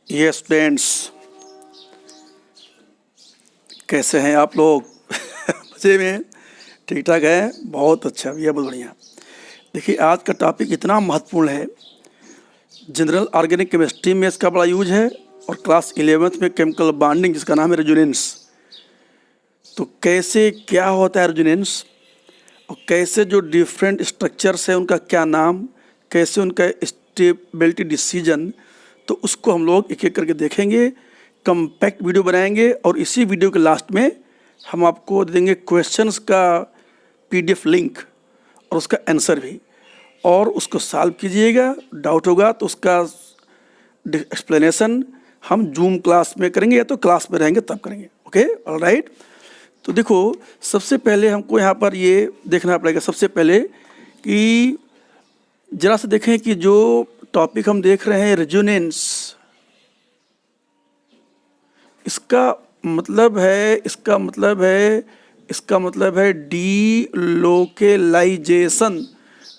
ये स्टूडेंट्स कैसे हैं आप लोग? मज़े में? ठीक ठाक है? बहुत अच्छा भैया, बहुत बढ़िया। देखिए आज का टॉपिक इतना महत्वपूर्ण है, जनरल ऑर्गेनिक केमिस्ट्री में इसका बड़ा यूज है और क्लास 11th में केमिकल बॉन्डिंग जिसका नाम है रेजोनेंस। तो कैसे क्या होता है रेजोनेंस और कैसे जो डिफरेंट स्ट्रक्चर्स हैं उनका क्या नाम, कैसे उनका स्टेबिलिटी डिसीजन, तो उसको हम लोग एक एक करके देखेंगे, कम्पैक्ट वीडियो बनाएंगे और इसी वीडियो के लास्ट में हम आपको देंगे क्वेश्चंस का पीडीएफ लिंक और उसका आंसर भी, और उसको सॉल्व कीजिएगा। डाउट होगा तो उसका एक्सप्लेनेशन हम जूम क्लास में करेंगे या तो क्लास में रहेंगे तब करेंगे। Okay, alright. तो देखो सबसे पहले हमको यहाँ पर ये देखना पड़ेगा, सबसे पहले कि जरा से देखें कि जो टॉपिक हम देख रहे हैं रेजोनेंस, इसका मतलब है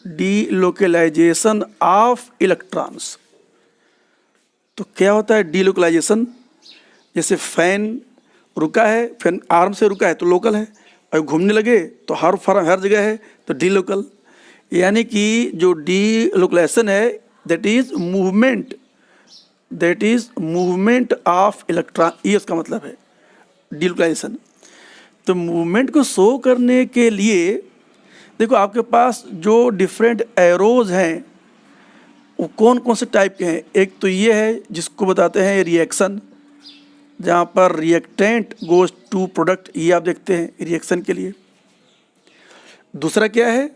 डीलोकेलाइजेशन ऑफ इलेक्ट्रॉन्स। तो क्या होता है डीलोकेलाइजेशन? जैसे फैन रुका है, फैन आर्म से रुका है तो लोकल है, और घूमने लगे तो हर जगह है तो डीलोकल। यानी कि जो डीलोकेलाइजेशन है that is movement of electron, ये उसका मतलब है डीलोकेलाइजेशन। तो मूवमेंट को शो करने के लिए देखो आपके पास जो डिफरेंट एरोज हैं वो कौन कौन से टाइप के हैं। एक तो ये है जिसको बताते हैं रिएक्शन, जहाँ पर रिएक्टेंट गोज टू प्रोडक्ट, ये आप देखते हैं रिएक्शन के लिए। दूसरा क्या है,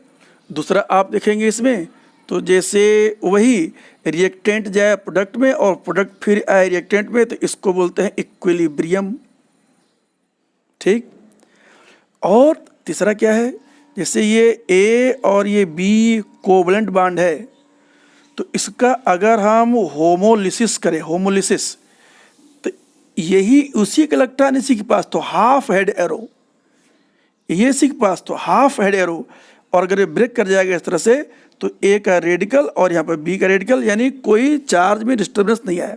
दूसरा आप देखेंगे इसमें तो जैसे वही रिएक्टेंट जाए प्रोडक्ट में और प्रोडक्ट फिर आए रिएक्टेंट में, तो इसको बोलते हैं इक्विलिब्रियम। ठीक। और तीसरा क्या है, जैसे ये ए और ये बी कोवलेंट बॉन्ड है, तो इसका अगर हम होमोलिसिस करें, होमोलिसिस, तो यही उसी का इलेक्ट्रॉन इसी के पास तो हाफ हेड एरो, ये इसी के पास तो हाफ हेड एरो, और अगर ये ब्रेक कर जाएगा इस तरह से तो ए का रेडिकल और यहाँ पर बी का रेडिकल, यानी कोई चार्ज में डिस्टर्बेंस नहीं आया।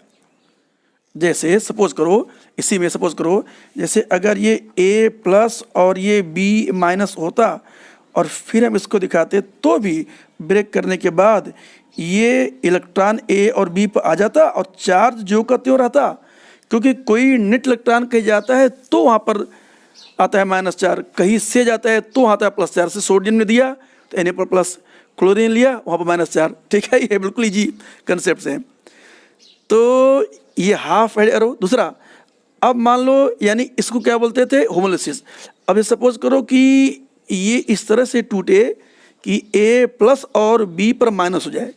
जैसे सपोज करो, इसी में सपोज करो जैसे अगर ये ए प्लस और ये बी माइनस होता और फिर हम इसको दिखाते तो भी ब्रेक करने के बाद ये इलेक्ट्रॉन ए और बी पर आ जाता और चार्ज जो का त्यों रहता, क्योंकि कोई नेट इलेक्ट्रॉन कहीं जाता है तो वहाँ पर आता है -4, कहीं से जाता है तो आता है +4। से सोडियम ने दिया तो Na पर प्लस, क्लोरीन लिया वहाँ पर -4। ठीक है, ये बिल्कुल इजी कंसेप्ट हैं। तो ये हाफ हेड एरो। दूसरा, अब मान लो यानी इसको क्या बोलते थे, होमोलिसिस। अब ये सपोज करो कि ये इस तरह से टूटे कि ए प्लस और बी पर माइनस हो जाए,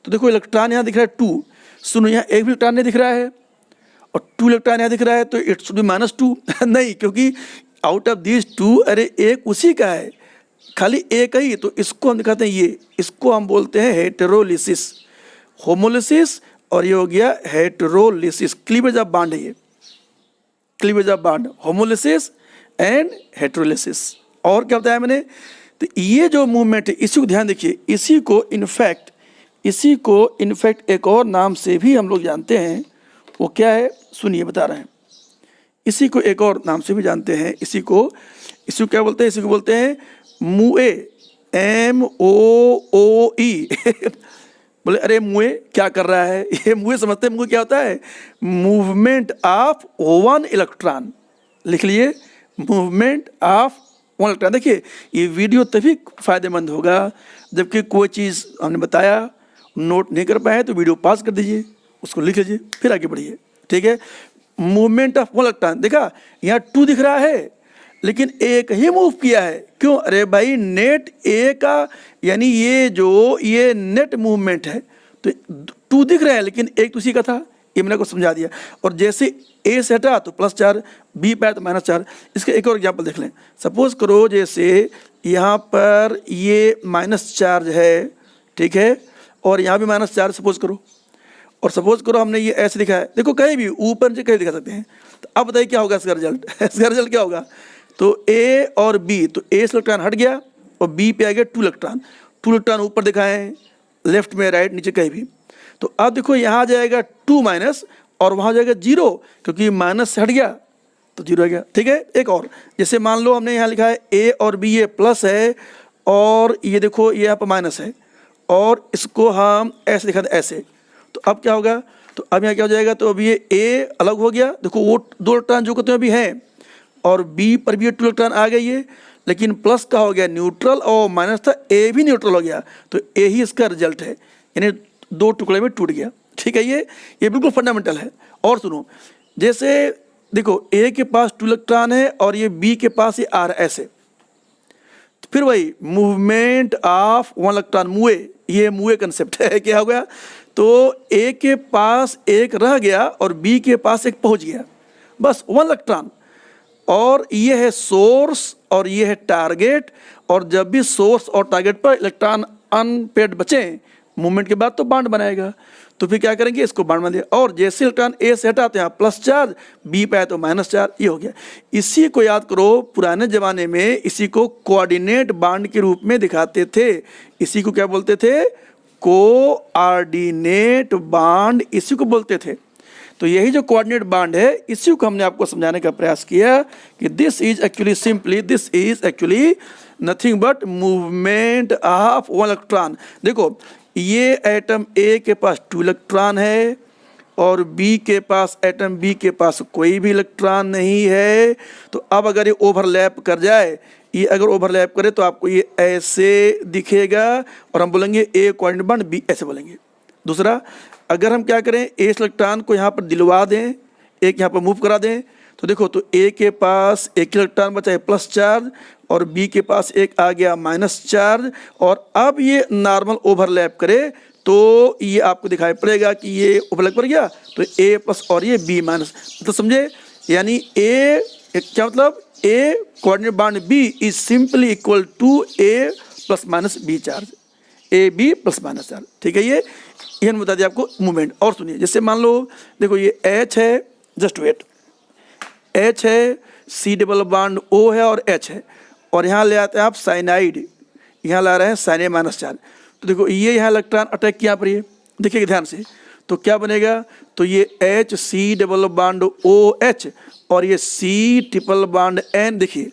तो देखो इलेक्ट्रॉन यहाँ दिख रहा है 2, सुनो यहाँ एक भी इलेक्ट्रॉन नहीं दिख रहा है और 2 इलेक्ट्रॉन यहाँ दिख रहा है, तो इट शुड बी -2 नहीं, क्योंकि आउट ऑफ दिस 2 अरे एक उसी का है, खाली एक ही, तो इसको हम दिखाते हैं, ये इसको हम बोलते हैं हेटेरोलिसिस। होमोलिसिस और ये हो गया हेटेरोलिसिस, क्लीवेज ऑफ बॉन्ड है ये, cleavage of bond, homolysis and हेटेरोलिसिस। और क्या बताया मैंने, तो ये जो मूवमेंट है इसी को ध्यान देखिए, इसी को इनफैक्ट एक और नाम से भी हम लोग जानते हैं, वो क्या है सुनिए बता रहे हैं। इसी को एक और नाम से भी जानते हैं, इसी को क्या बोलते हैं, इसी को बोलते हैं मूए, MOOE बोले अरे मुए क्या कर रहा है, ये मुए समझते हैं, मुए क्या होता है, मूवमेंट ऑफ 1 इलेक्ट्रॉन। लिख लिए, मूवमेंट ऑफ 1 इलेक्ट्रॉन। देखिए ये वीडियो तभी फायदेमंद होगा जबकि कोई चीज़ हमने बताया नोट नहीं कर पाए तो वीडियो पॉज कर दीजिए, उसको लिख लीजिए फिर आगे बढ़िए। ठीक है, मूवमेंट ऑफ 1 इलेक्ट्रॉन। देखा यहाँ 2 दिख रहा है लेकिन एक ही मूव किया है, क्यों? अरे भाई नेट ए का, यानी ये नेट मूवमेंट है, तो 2 दिख रहे हैं लेकिन एक तो उसी का था, ये मैंने को समझा दिया। और जैसे ए से हटा तो +4, बी पे तो -4। इसका एक और एग्जाम्पल देख लें। सपोज करो जैसे यहाँ पर ये माइनस चार्ज है, ठीक है, और यहाँ भी -4 सपोज करो, और सपोज करो हमने ये ऐसे दिखाया, देखो कहीं भी ऊपर से कहीं दिखा सकते हैं। तो अब बताइए क्या होगा इसका रिजल्ट इसका रिजल्ट क्या होगा, तो ए और बी, तो ए से इलेक्ट्रॉन हट गया और बी पे आ गया 2 इलेक्ट्रॉन, 2 इलेक्ट्रॉन ऊपर दिखाए हैं, लेफ्ट में राइट नीचे कहीं भी। तो अब देखो यहाँ आ जाएगा 2 माइनस और वहाँ हो जाएगा 0, क्योंकि माइनस से हट गया तो 0 हो गया। ठीक है, एक और, जैसे मान लो हमने यहाँ लिखा है A और B ये प्लस है, और ये देखो ये यहाँ पर माइनस है, और इसको हम ऐसे लिखा था ऐसे, तो अब क्या होगा, तो अब यहाँ क्या हो जाएगा, तो अब ये A अलग हो गया, देखो वो 2 इलेक्ट्रॉन जो कहते हैं अभी हैं, और B पर भी 2 इलेक्ट्रॉन आ गई है, लेकिन प्लस का हो गया न्यूट्रल, और माइनस था A भी न्यूट्रल हो गया, तो A ही इसका रिजल्ट है, यानी 2 टुकड़े में टूट गया। ठीक है, ये बिल्कुल फंडामेंटल है। और सुनो, जैसे देखो A के पास 2 इलेक्ट्रॉन है और ये B के पास ये आ रहा है ऐसे, तो फिर वही मूवमेंट ऑफ 1 इलेक्ट्रॉन, मूवे, ये मूवे कंसेप्ट है। क्या हो गया, तो A के पास एक रह गया और B के पास एक पहुंच गया, बस 1 इलेक्ट्रॉन, और ये है सोर्स और ये है टारगेट, और जब भी सोर्स और टारगेट पर इलेक्ट्रॉन अनपेड बचे मूवमेंट के बाद तो बॉन्ड बनाएगा, तो फिर क्या करेंगे, इसको बॉन्ड बना दिया, और जैसे इलेक्ट्रॉन ए से हटाते हैं प्लस चार्ज, बी पे आए तो माइनस चार्ज, ये हो गया। इसी को याद करो, पुराने ज़माने में इसी को कोऑर्डिनेट बॉन्ड के रूप में दिखाते थे, इसी को क्या बोलते थे, कोऑर्डिनेट बॉन्ड, इसी को बोलते थे। तो यही जो कोऑर्डिनेट बॉन्ड है, इसी को हमने आपको समझाने का प्रयास किया कि this is actually nothing but movement of 1 electron. देखो ये एटम ए के पास 2 इलेक्ट्रॉन है, और बी के पास, एटम बी के पास कोई भी इलेक्ट्रॉन नहीं है, तो अब अगर ये ओवरलैप कर जाए, ये अगर ओवरलैप करे तो आपको ये ऐसे दिखेगा, और हम बोलेंगे ए कोऑर्डिनेट बॉन्ड, बी ऐसे बोलेंगे। दूसरा, अगर हम क्या करें, ए इलेक्ट्रॉन को यहाँ पर दिलवा दें, एक यहाँ पर मूव करा दें, तो देखो, तो ए के पास एक इलेक्ट्रॉन बचा है प्लस चार्ज, और बी के पास एक आ गया माइनस चार्ज, और अब ये नॉर्मल ओवरलैप करे तो ये आपको दिखाई पड़ेगा कि ये ओवरलैप कर गया, तो ए प्लस और ये बी माइनस, मतलब समझे, यानी ए क्या मतलब, A coordinate bond B is simply equal to A plus minus B charge, A B plus minus charge. ठीक है, ये हमने बता दिया आपको मूवमेंट। और सुनिए, जैसे मान लो देखो ये H है, जस्ट वेट, H है, C डबल बॉन्ड O है और H है, और यहाँ ले आते हैं आप साइनाइड, यहाँ ला रहे हैं साइनाइड माइनस चार्ज, तो देखो ये यहाँ इलेक्ट्रॉन अटैक किया पर, ये देखिए ध्यान से, तो क्या बनेगा, तो ये H C double bond OH और ये C ट्रिपल बॉन्ड N। देखिए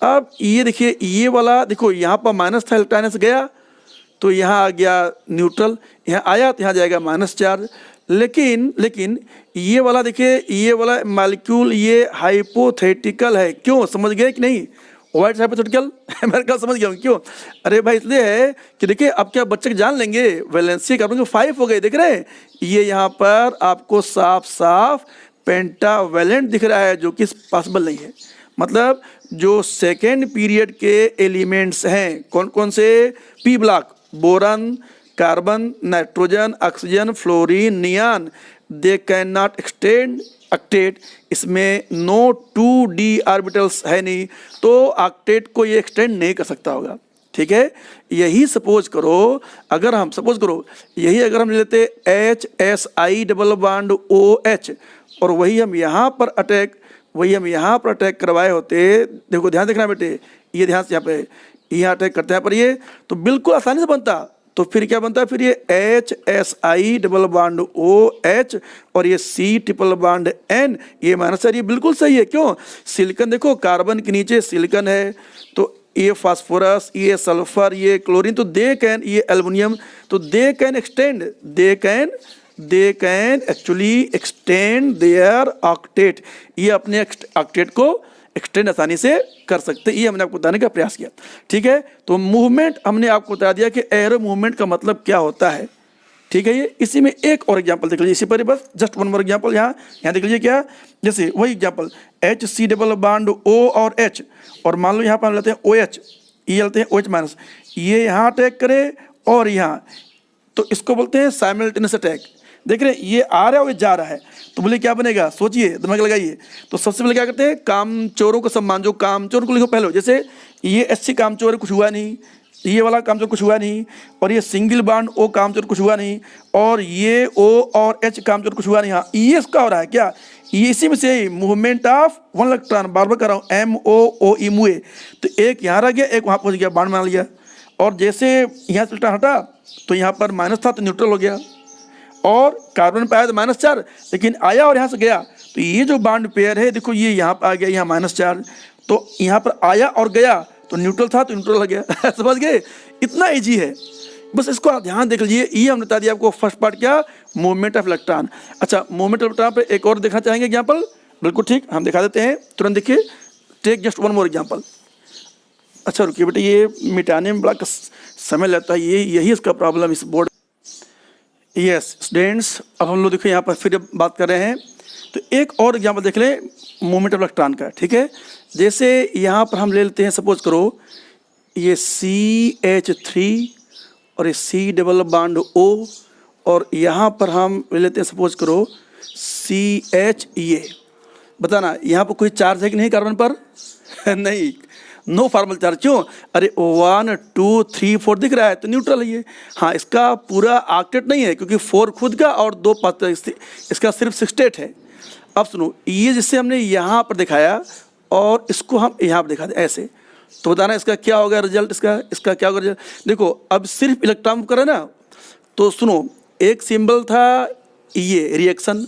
अब ये देखिए, ये वाला देखो यहाँ पर माइनस था, इलेक्ट्रॉन से गया तो यहाँ आ गया न्यूट्रल, यहाँ आया तो यहाँ जाएगा माइनस चार्ज, लेकिन ये वाला देखिए, ये वाला मॉलिक्यूल ये हाइपोथेटिकल है। क्यों, समझ गए कि नहीं, वाइट हाइपोथेटिकल मेरे ख्याल समझ गया हूँ। क्यों, अरे भाई इसलिए है कि देखिए अब क्या बच्चे जान लेंगे, वैलेंसी कार्बन 5 हो गए, देख रहे हैं, ये यहाँ पर आपको साफ साफ पेंटावैलेंट दिख रहा है, जो कि पॉसिबल नहीं है। मतलब जो सेकेंड पीरियड के एलिमेंट्स हैं, कौन कौन से, P block, boron, carbon, nitrogen, oxygen, fluorine, neon, they can not extend octet, इसमें नो 2d ऑर्बिटल्स है नहीं, तो ऑक्टेट को ये एक्सटेंड नहीं कर सकता होगा। ठीक है, यही सपोज करो, अगर हम सपोज करो यही अगर हम लेते HSI डबल बॉन्ड OH, और वही हम यहाँ पर अटैक करवाए होते, देखो ध्यान देखना बेटे, ये ध्यान से यहाँ पे यहाँ अटैक करते हैं पर ये तो बिल्कुल आसानी से बनता, तो फिर क्या बनता है, फिर ये HSI डबल बॉन्ड OH और ये C ट्रिपल बॉन्ड N, ये माइनस चार्ज, ये बिल्कुल सही है। क्यों, सिलिकॉन देखो, कार्बन के नीचे सिलिकॉन है, तो ये फास्फोरस, ये सल्फर, ये क्लोरीन, तो दे कैन, ये एल्युमिनियम, तो they can extend, they can actually extend their octet, ये अपने ऑक्टेट को एक्सटेंड आसानी से कर सकते, ये हमने आपको बताने का प्रयास किया। ठीक है, तो मूवमेंट हमने आपको बता दिया कि एरो मूवमेंट का मतलब क्या होता है। ठीक है, ये इसी में एक और एग्जांपल देख लीजिए, इसी पर बस जस्ट वन मोर एग्जांपल, यहाँ देख लीजिए क्या, जैसे वही example HC double bond O और H, और मान लो यहाँ पर हम लेते हैं OH, ये लेते हैं OH माइनस, ये यहाँ अटैक करे और यहाँ, तो इसको बोलते हैं साइमल्टेनियस अटैक। देख रहे हैं, ये आ रहा है और ये जा रहा है, तो बोले क्या बनेगा, सोचिए, दिमाग लगाइए। तो सबसे पहले क्या करते हैं, कामचोरों को सम्मान, जो कामचोर को लिखो पहले, जैसे ये SC कामचोर कुछ हुआ नहीं, ये वाला कामचोर कुछ हुआ नहीं, और ये सिंगल बॉन्ड O कामचोर कुछ हुआ नहीं, और ये O और H कामचोर कुछ हुआ नहीं। हाँ, ये इसका हो रहा है क्या, ये इसी में से मूवमेंट ऑफ 1 इलेक्ट्रॉन, बार बार कर रहा हूँ, MOOE मूवे, तो एक यहाँ रह गया, एक वहाँ पहुँच गया, बॉन्ड बना लिया, और जैसे यहाँ से इलेक्ट्रॉन हटा तो यहाँ पर माइनस था तो न्यूट्रल हो गया, और कार्बन पे आया तो -4, लेकिन आया और यहाँ से गया तो ये जो बॉन्ड पेयर है देखो ये यहाँ पर आ गया, यहाँ -4, तो यहाँ पर आया और गया तो न्यूट्रल था तो न्यूट्रल हो गया। समझ गए, इतना इजी है, बस इसको आप ध्यान देख लीजिए। ये हमने बता दिया आपको फर्स्ट पार्ट क्या, मूवमेंट ऑफ इलेक्ट्रॉन। अच्छा, मूवमेंट ऑफ इलेक्ट्रॉन पे एक और देखना चाहेंगे एग्जाम्पल, बिल्कुल ठीक, हम दिखा देते हैं तुरंत। देखिए, take just one more example. अच्छा रुकिए बेटे, ये मिटाने में बड़ा समय लगता है, यही इसका प्रॉब्लम इस बोर्ड। यस स्टूडेंट्स, अब हम लोग देखो यहाँ पर फिर बात कर रहे हैं, तो एक और एग्जाम्पल देख लें मूवमेंट ऑफ इलेक्ट्रॉन का, ठीक है। जैसे यहाँ पर हम ले लेते हैं, सपोज करो ये CH3 और ये C डबल बॉन्ड O, और यहाँ पर हम ले लेते हैं सपोज करो CH। ये बताना यहाँ पर कोई चार्ज है कि नहीं कार्बन पर? नहीं, नो फॉर्मल चार्ज। क्यों? अरे 1 2 3 4 दिख रहा है तो न्यूट्रल है ये। हाँ, इसका पूरा ऑक्टेट नहीं है क्योंकि 4 खुद का और 2 इसका सिर्फ 6 है। अब सुनो, ये जिससे हमने यहाँ पर दिखाया और इसको हम यहाँ पर दिखा दें ऐसे, तो बताना इसका क्या होगा रिजल्ट, इसका क्या होगा रिजल्ट। देखो अब सिर्फ इलेक्ट्रॉन करें ना, तो सुनो, एक सिंबल था ये रिएक्शन,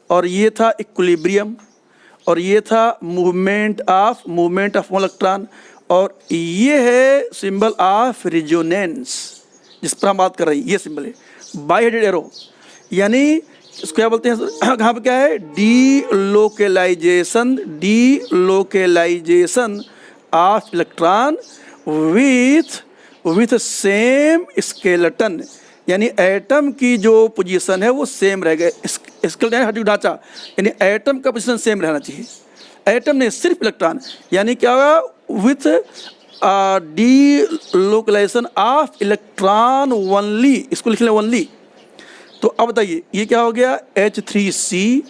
और ये था इक्विलिब्रियम, और ये था मूवमेंट ऑफ इलेक्ट्रॉन, और ये है सिंबल ऑफ रिजोनेंस जिस पर हम बात कर रहे हैं। ये सिंबल है बाई हेडेड एरो, यानी इसको क्या बोलते हैं, कहाँ पे क्या है, delocalisation of electron with same skeleton, यानी एटम की जो पोजीशन है वो सेम रहेगा। स्केलेटन हड्डी ढांचा, यानी एटम का पोजीशन सेम रहना चाहिए। एटम ने सिर्फ इलेक्ट्रॉन, यानी क्या होगा, with delocalisation of electron only, इसको लिख लें ओनली। तो अब बताइए ये क्या हो गया, H3C,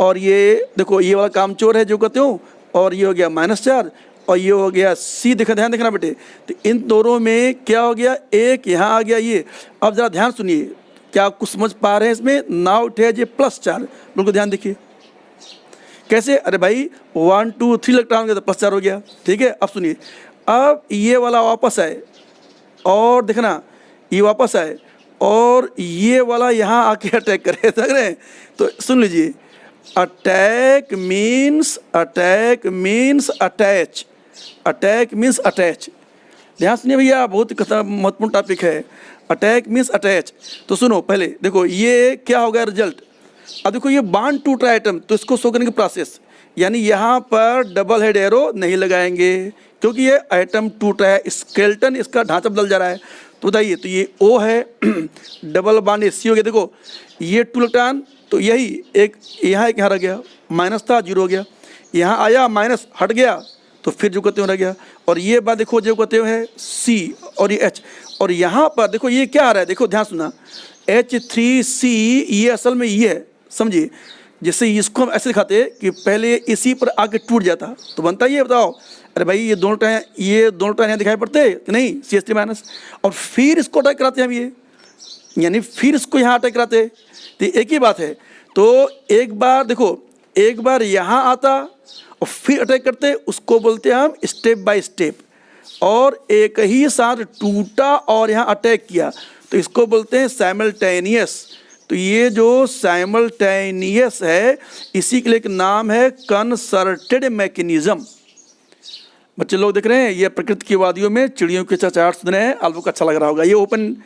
और ये देखो ये वाला कामचोर है जो कहते हो, और ये हो गया -4, और ये हो गया C। ध्यान देखना बेटे, तो इन दोनों में क्या हो गया, एक यहाँ आ गया ये। अब जरा ध्यान सुनिए, क्या आप कुछ समझ पा रहे हैं इसमें? नाउ इट हैज ये +4, बिल्कुल ध्यान देखिए कैसे। अरे भाई 1 2 3 इलेक्ट्रॉन गया तो +4 हो गया, ठीक है। अब सुनिए, अब ये वाला वापस आए और देखना ये वापस आए और ये वाला यहाँ आके अटैक करे, समझ रहे हैं? तो सुन लीजिए, अटैक मीन्स अटैच। ध्यान सुनिए भैया, बहुत महत्वपूर्ण टॉपिक है। Attack means attach. तो सुनो, पहले देखो ये क्या होगा रिजल्ट। अब देखो ये बॉन्ड टूट रहा है एटम, तो इसको शो करने की प्रोसेस, यानी यहाँ पर डबल हेड एरो नहीं लगाएंगे क्योंकि ये एटम टूट रहा है, स्केलेटन इसका ढांचा बदल जा रहा है। तो बताइए, तो ये O है, डबल बॉन्ड C हो गया। देखो ये 2 इलेक्ट्रॉन, तो यही एक यहाँ रह गया, माइनस था 0 हो गया, यहाँ आया माइनस हट गया तो फिर जो कहते हो रह गया। और ये बात देखो जो कहते हो है C और ये H, और यहाँ पर देखो ये क्या आ रहा है, देखो ध्यान सुना, H3C, ये असल में ये है, समझिए। जैसे इसको हम ऐसे दिखाते कि पहले इसी पर आके टूट जाता तो बनता ये, बताओ। अरे भाई ये दोनों टाइम यहाँ दिखाई पड़ते कि नहीं, CH3-, और फिर इसको अटैक कराते हैं हम ये, यानी फिर इसको यहाँ अटैक कराते, तो एक ही बात है। तो एक बार देखो, एक बार यहाँ आता और फिर अटैक करते, उसको बोलते हैं हम स्टेप बाय स्टेप, और एक ही साथ टूटा और यहाँ अटैक किया तो इसको बोलते हैं साइमल्टेनियस। तो ये जो साइमल्टेनियस है, इसी के लिए एक नाम है कंसर्टेड मैकेनिज्म। बच्चे लोग देख रहे हैं, ये प्रकृति की वादियों में चिड़ियों के चहचहाट सुन रहे हैं, आप लोग को अच्छा लग रहा होगा। ये ओपन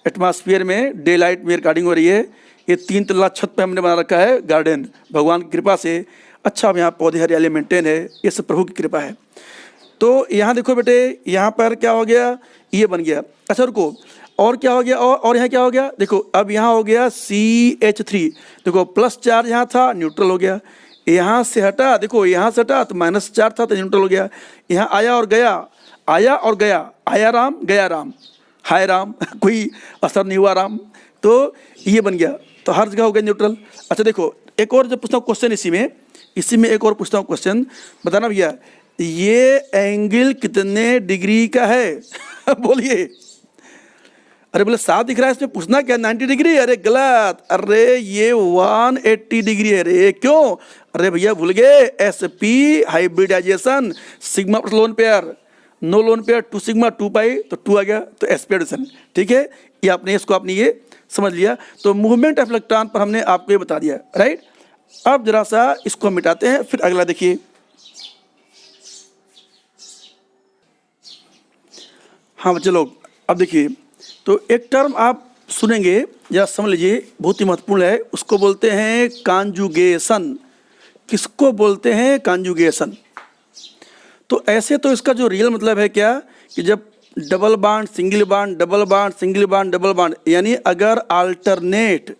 एटमॉस्फेयर में डे लाइट में रिकॉर्डिंग हो रही है। ये 3 तल्ला छत पे हमने बना रखा है गार्डन, भगवान की कृपा से। अच्छा, अब यहाँ पौधे हरियाली मेंटेन है, ये सब प्रभु की कृपा है। तो यहाँ देखो बेटे, यहाँ पर क्या हो गया, ये बन गया। अच्छा रुको, और क्या हो गया, और यहाँ क्या हो गया, देखो अब यहाँ हो गया CH3, देखो +4 यहाँ था, न्यूट्रल हो गया। यहाँ से हटा, देखो यहाँ से हटा तो -4 था तो न्यूट्रल हो गया। यहाँ आया और गया, आया राम गया राम, हाय राम, कोई असर नहीं हुआ राम, तो ये बन गया, तो हर जगह हो गया न्यूट्रल। अच्छा देखो, एक और जब पूछता हूँ क्वेश्चन इसी में एक और पूछता हूँ क्वेश्चन, बताना भैया ये एंगल कितने डिग्री का है? बोलिए। अरे बोले 7 दिख रहा है, इसमें पूछना क्या 90 डिग्री? अरे गलत, अरे ये 180 डिग्री है रे। क्यों? अरे भैया भूल गए, SP hybridization, sigma plus lone pair, no lone pair 2 sigma 2 pi, तो 2 आ गया, तो SP एडिशन, ठीक है। ये आपने इसको आपने ये समझ लिया। तो मूवमेंट ऑफ इलेक्ट्रॉन पर हमने आपको ये बता दिया, राइट। अब जरा सा इसको मिटाते हैं, फिर अगला देखिए। हाँ बच्चे लोग, अब देखिए, तो एक टर्म आप सुनेंगे, जरा समझ लीजिए, बहुत ही महत्वपूर्ण है। उसको बोलते हैं कॉन्जुगेशन। किसको बोलते हैं? कॉन्जुगेशन। तो ऐसे तो इसका जो रियल मतलब है क्या, कि जब double bond single bond, double bond single bond, double bond, यानी अगर alternate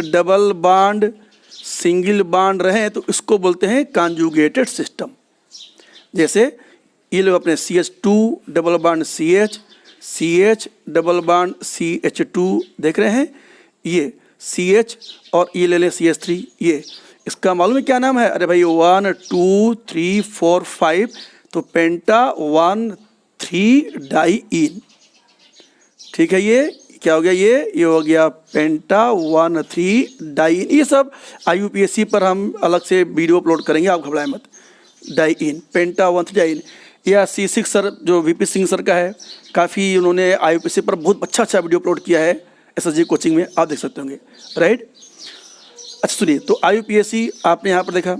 double bond single bond रहे तो इसको बोलते हैं कॉन्जुगेटेड सिस्टम। जैसे ये लोग अपने CH2 double bond CH double bond CH2 देख रहे हैं, ये CH और ये ले लें CH3, ये इसका मालूम है क्या नाम है? अरे भाई 1 2 3 4 5, तो पेंटा 1 3 डाइईन। ठीक है, ये क्या हो गया? ये हो गया पेंटा 1 3 डाइईन। ये सब IUPAC पर हम अलग से वीडियो अपलोड करेंगे, आप घबराएं मत। डाइईन, पेंटा 1 3 डाइईन। या C6 सर, जो VP सिंह सर का है, काफ़ी उन्होंने IUPAC पर बहुत अच्छा वीडियो अपलोड किया है SSG कोचिंग में, आप देख सकते होंगे, राइट। अच्छा सुनिए, तो IUPAC आपने यहाँ पर देखा।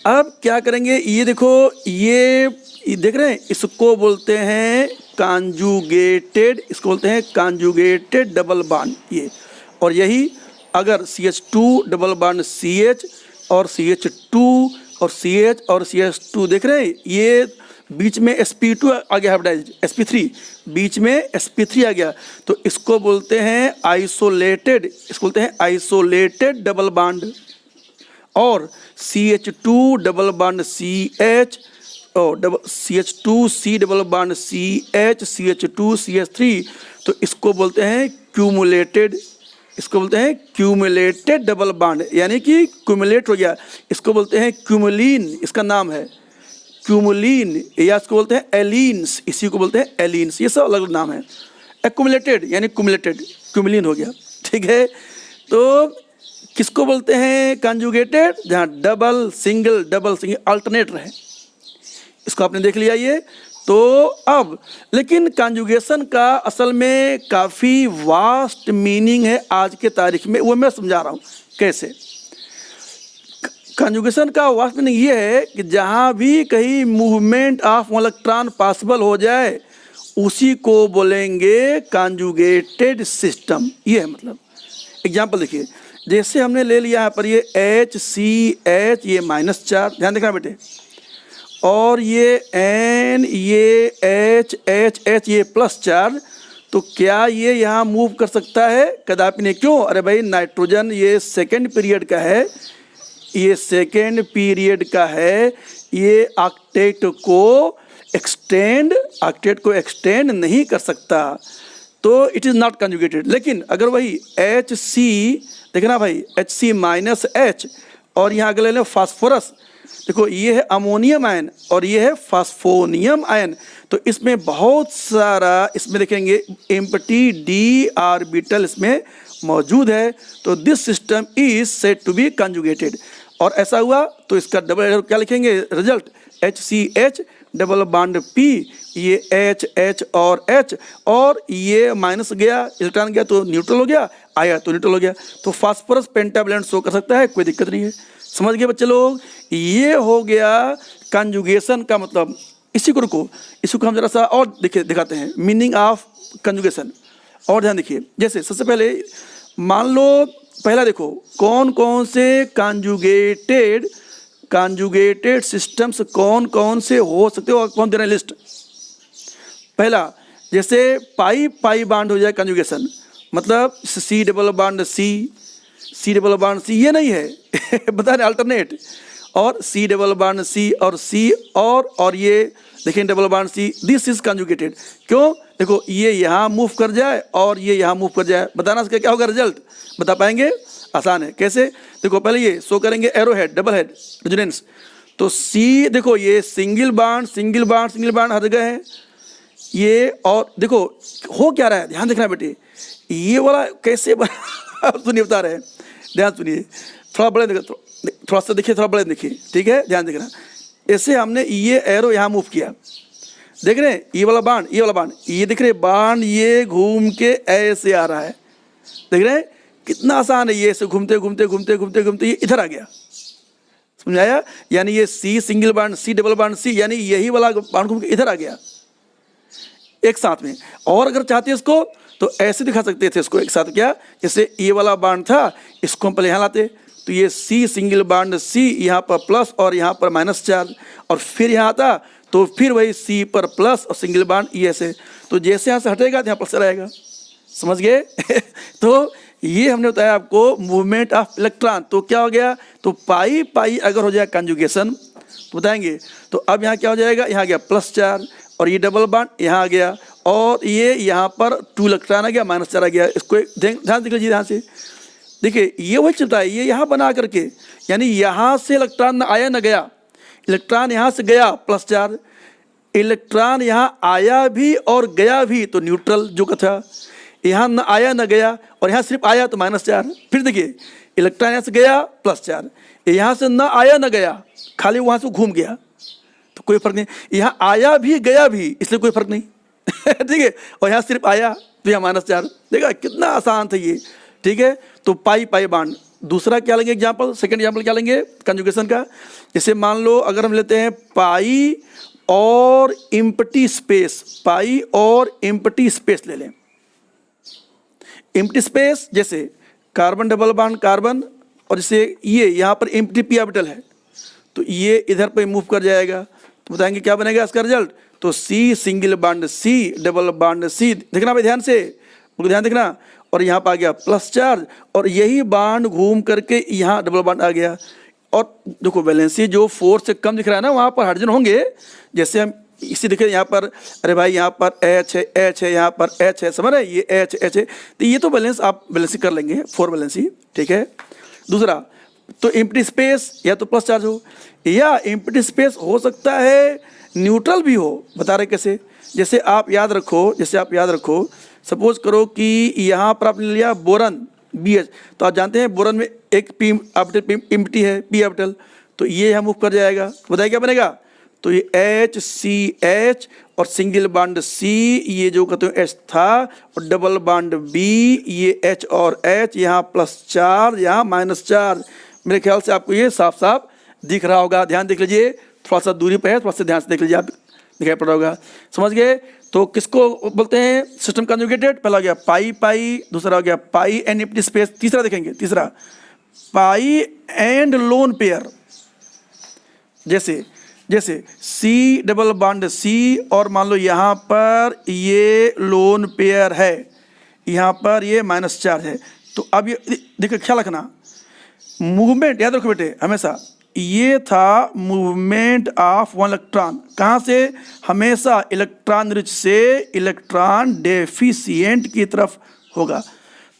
अब क्या करेंगे, ये देखो, ये देख रहे हैं, इसको बोलते हैं कॉन्जुगेटेड, इसको बोलते हैं कॉन्जुगेटेड डबल बॉन्ड, ये। और यही अगर CH2 डबल बॉन्ड CH और CH2 और CH और CH2 देख रहे हैं, ये बीच में sp2 आ गया, हाइब्रिडाइज्ड sp3, बीच में sp3 आ गया, तो इसको बोलते हैं आइसोलेटेड, इसको बोलते हैं आइसोलेटेड डबल बॉन्ड। और CH2 डबल बॉन्ड CH और CH2C double bond CH CH2 CH3, तो इसको बोलते हैं क्यूमुलेटेड, इसको बोलते हैं क्यूमुलेटेड डबल बॉन्ड, यानी कि क्यूमुलेट हो गया। इसको बोलते हैं क्यूमुलिन, इसका नाम है क्यूमुलिन, या इसको बोलते हैं एलिन्स, इसी को बोलते हैं एलिन्स, ये सब अलग अलग नाम है। एक्यूमुलेटेड यानी क्यूमुलेटेड, क्यूमुलिन हो गया, ठीक है। तो किसको बोलते हैं कॉन्जुगेटेड? जहाँ डबल सिंगल अल्टरनेट रहे, इसको आपने देख लिया ये। तो अब लेकिन कॉन्जुगेशन का असल में काफ़ी वास्ट मीनिंग है आज के तारीख में, वो मैं समझा रहा हूँ कैसे। कॉन्जुगेशन का वास्ट मीनिंग ये है कि जहाँ भी कहीं मूवमेंट ऑफ इलेक्ट्रॉन पॉसिबल हो जाए उसी को बोलेंगे कॉन्जुगेटेड सिस्टम, ये है मतलब। एग्जाम्पल देखिए, जैसे हमने ले लिया यहाँ पर ये HCH, ये -4, ध्यान देखना बेटे, और ये N, ये H, ये +4, तो क्या ये यहाँ मूव कर सकता है? कदापि नहीं। क्यों? अरे भाई नाइट्रोजन ये सेकेंड पीरियड का है, ये सेकेंड पीरियड का है, ये ऑक्टेट को एक्सटेंड नहीं कर सकता, तो इट इज़ नॉट कॉन्जुगेटेड। लेकिन अगर वही HC, देखना भाई HC-H, और यहाँ अगर ले लें फास्फोरस, देखो ये है अमोनियम आयन और ये है फास्फोनियम आयन, तो इसमें बहुत सारा, इसमें देखेंगे एम्प्टी d ऑर्बिटल इसमें मौजूद है, तो this system is said to be conjugated. और ऐसा हुआ तो इसका डबल क्या लिखेंगे result? HCH double bond P, ये H और H, और ये माइनस गया, इलेक्ट्रॉन गया तो न्यूट्रल हो गया, आया तो न्यूट्रल हो गया, तो फास्फोरस पेंटावैलेंट शो कर सकता है, कोई दिक्कत नहीं है। समझ गए बच्चे लोग? ये हो गया कॉन्जुगेशन का मतलब। इसी को रुको, इसको हम जरा सा और दिखाते हैं मीनिंग ऑफ कॉन्जुगेशन, और ध्यान देखिए। जैसे सबसे पहले मान लो, पहला देखो कौन कौन से कॉन्जुगेटेड सिस्टम्स कौन कौन से हो सकते हो, कौन दे रहे हैं लिस्ट। पहला, जैसे पाई बॉन्ड हो जाए कॉन्जुगेशन, मतलब C double bond C double bond C, ये नहीं है बता रहे अल्टरनेट, और C डबल बॉन्ड C और C और ये देखिए double bond C, this is conjugated. क्यों? देखो ये यहाँ मूव कर जाए और ये यहाँ मूव कर जाए, बताना इसका क्या होगा रिजल्ट? बता पाएंगे? आसान है। कैसे? देखो पहले ये शो करेंगे arrow head, double head resonance, तो C देखो ये सिंगल बॉन्ड हर जगह है ये, और देखो हो क्या रहा है, ध्यान देखना बेटे, ये वाला कैसे सुनिए बता रहे हैं, ध्यान सुनिए, थोड़ा बड़े देखो, थोड़ा सा देखिए, थोड़ा बड़े देखिए, ठीक है, ध्यान देखना। ऐसे हमने ये एरो यहाँ मूव किया, देख रहे हैं ये वाला बाण, ये वाला बाण, ये दिख रहे बाण, ये घूम के ऐसे आ रहा है, देख रहे हैं कितना आसान है, ये ऐसे घूमते घूमते घूमते घूमते घूमते ये इधर आ गया, समझाया। यानी ये सी सिंगल बाण, सी डबल बाण, सी, यानी यही वाला बाण घूम के इधर आ गया एक साथ में। और अगर चाहते इसको तो ऐसे दिखा सकते थे इसको एक साथ, क्या, जैसे ये वाला बाण था, इसको हम पहले यहाँ लाते, तो ये सी सिंगल बाण सी, यहाँ पर प्लस और यहाँ पर माइनस चार्ज, और फिर यहाँ आता तो फिर वही सी पर प्लस और सिंगल बाण ये ऐसे, तो जैसे यहाँ से हटेगा तो यहाँ प्लस रहेगा, समझ गए। तो ये हमने बताया आपको मूवमेंट ऑफ इलेक्ट्रॉन। तो क्या हो गया, तो पाई पाई अगर हो जाए कंजुगेशन तो बताएंगे, तो अब यहाँ क्या हो जाएगा, यहाँ गया प्लस चार्ज और ये डबल बाण यहाँ आ गया, और ये यहाँ पर 2 इलेक्ट्रॉन आ गया, माइनस चार्ज आ गया। इसको ध्यान देख लीजिए, ध्यान से देखिए, ये वही चलता है, ये यहाँ बना करके, यानी यहाँ से इलेक्ट्रॉन न आया न गया, इलेक्ट्रॉन यहाँ से गया प्लस चार्ज, इलेक्ट्रॉन यहाँ आया भी और गया भी तो न्यूट्रल जो था, यहाँ न आया न गया और यहाँ सिर्फ आया तो माइनस चार्ज। फिर देखिए इलेक्ट्रॉन यहाँ से गया प्लस चार्ज, यहाँ से न आया न गया, खाली वहाँ से घूम गया तो कोई फर्क नहीं, यहाँ आया भी गया भी इसलिए कोई फर्क नहीं। ठीक है, और यहाँ सिर्फ आया तो यहाँ माइनस चार्ज, देखा कितना आसान था ये। ठीक है, तो पाई पाई बाण। दूसरा क्या लेंगे एग्जाम्पल, सेकंड एग्जाम्पल क्या लेंगे कंजुगेशन का, जैसे मान लो अगर हम लेते हैं पाई और एम्प्टी स्पेस, पाई और एम्प्टी स्पेस ले लें। एम्प्टी स्पेस जैसे कार्बन डबल बॉन्ड कार्बन, और जैसे ये यहाँ पर एम्प्टी पी ऑर्बिटल है तो ये इधर पे मूव कर जाएगा, तो बताएंगे क्या बनेगा इसका रिजल्ट, तो C single bond C double bond C, देखना भाई ध्यान से, ध्यान देखना, और यहाँ पर आ गया प्लस चार्ज और यही बॉन्ड घूम करके यहाँ डबल बॉन्ड आ गया। और देखो वैलेंसी जो 4 से कम दिख रहा है ना, वहाँ पर हाइड्रोजन होंगे, जैसे हम इसी देखें यहाँ पर, अरे भाई यहाँ पर H है यहाँ पर H है, समझ रहे हैं, ये H है, तो ये तो बैलेंस आप बैलेंसी कर लेंगे 4 बैलेंसी। ठीक है, दूसरा तो एम्प्टी स्पेस या तो प्लस चार्ज हो या एम्प्टी स्पेस हो सकता है न्यूट्रल भी हो, बता रहे कैसे, जैसे आप याद रखो, सपोज करो कि यहाँ पर आपने लिया बोरन BH, तो आप जानते हैं बोरन में एक पी ऑर्बिटल एम्प्टी है, पी ऑर्बिटल, तो ये यहाँ मूव कर जाएगा, बताइए क्या बनेगा, तो ये HCH और सिंगल बॉन्ड C, ये जो कहते हैं H था, और डबल बॉन्ड B, ये H और H, यहाँ प्लस चार्ज यहाँ माइनस चार्ज। मेरे ख्याल से आपको ये साफ साफ दिख रहा होगा, ध्यान देख लीजिए, थोड़ा सा दूरी पर है, थोड़ा सा ध्यान से देख लीजिए, आप दिखाई पड़ रहा होगा, समझ गए। तो किसको बोलते हैं सिस्टम कंजुगेटेड, पहला हो गया पाई पाई, दूसरा हो गया पाई एंड एम्प्टी स्पेस, तीसरा देखेंगे, तीसरा पाई एंड लोन पेयर, जैसे सी डबल बॉन्ड सी, और मान लो यहाँ पर ये लोन पेयर है, यहाँ पर ये माइनस चार्ज है, तो अब ये देखो ख्याल रखना, मूवमेंट याद रखो बेटे हमेशा, ये था मूवमेंट ऑफ वन इलेक्ट्रॉन, कहाँ से, हमेशा इलेक्ट्रॉन रिच से इलेक्ट्रॉन डेफिशिएंट की तरफ होगा।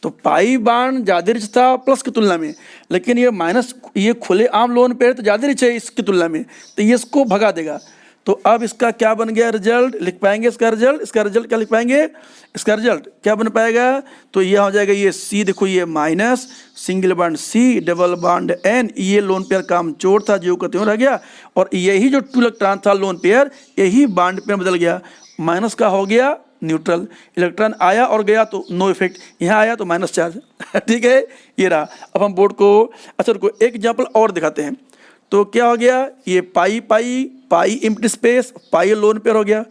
तो पाई बाण ज़्यादा रिच था प्लस की तुलना में, लेकिन ये माइनस, ये खुले आम लोन पे तो ज़्यादा रिच है इसकी तुलना में, तो ये इसको भगा देगा। तो अब इसका क्या बन गया रिजल्ट, लिख पाएंगे इसका रिजल्ट क्या लिख पाएंगे, इसका रिजल्ट क्या बन पाएगा, तो यह हो जाएगा ये सी, देखो ये minus single bond C double bond N, ये लोन पेयर काम चोर था जो कहते रह गया, और यही जो 2 इलेक्ट्रॉन था लोन पेयर, यही बॉन्ड पेयर बदल गया, माइनस का हो गया न्यूट्रल, इलेक्ट्रॉन आया और गया तो नो इफेक्ट, यहाँ आया तो माइनस चार्ज। ठीक है, ये रहा। अब हम बोर्ड को, अच्छा रुको एक एग्जाम्पल और दिखाते हैं, तो क्या हो गया, ये पाई पाई पाई एम्प्टी स्पेस, पाई लोन पेयर हो गया।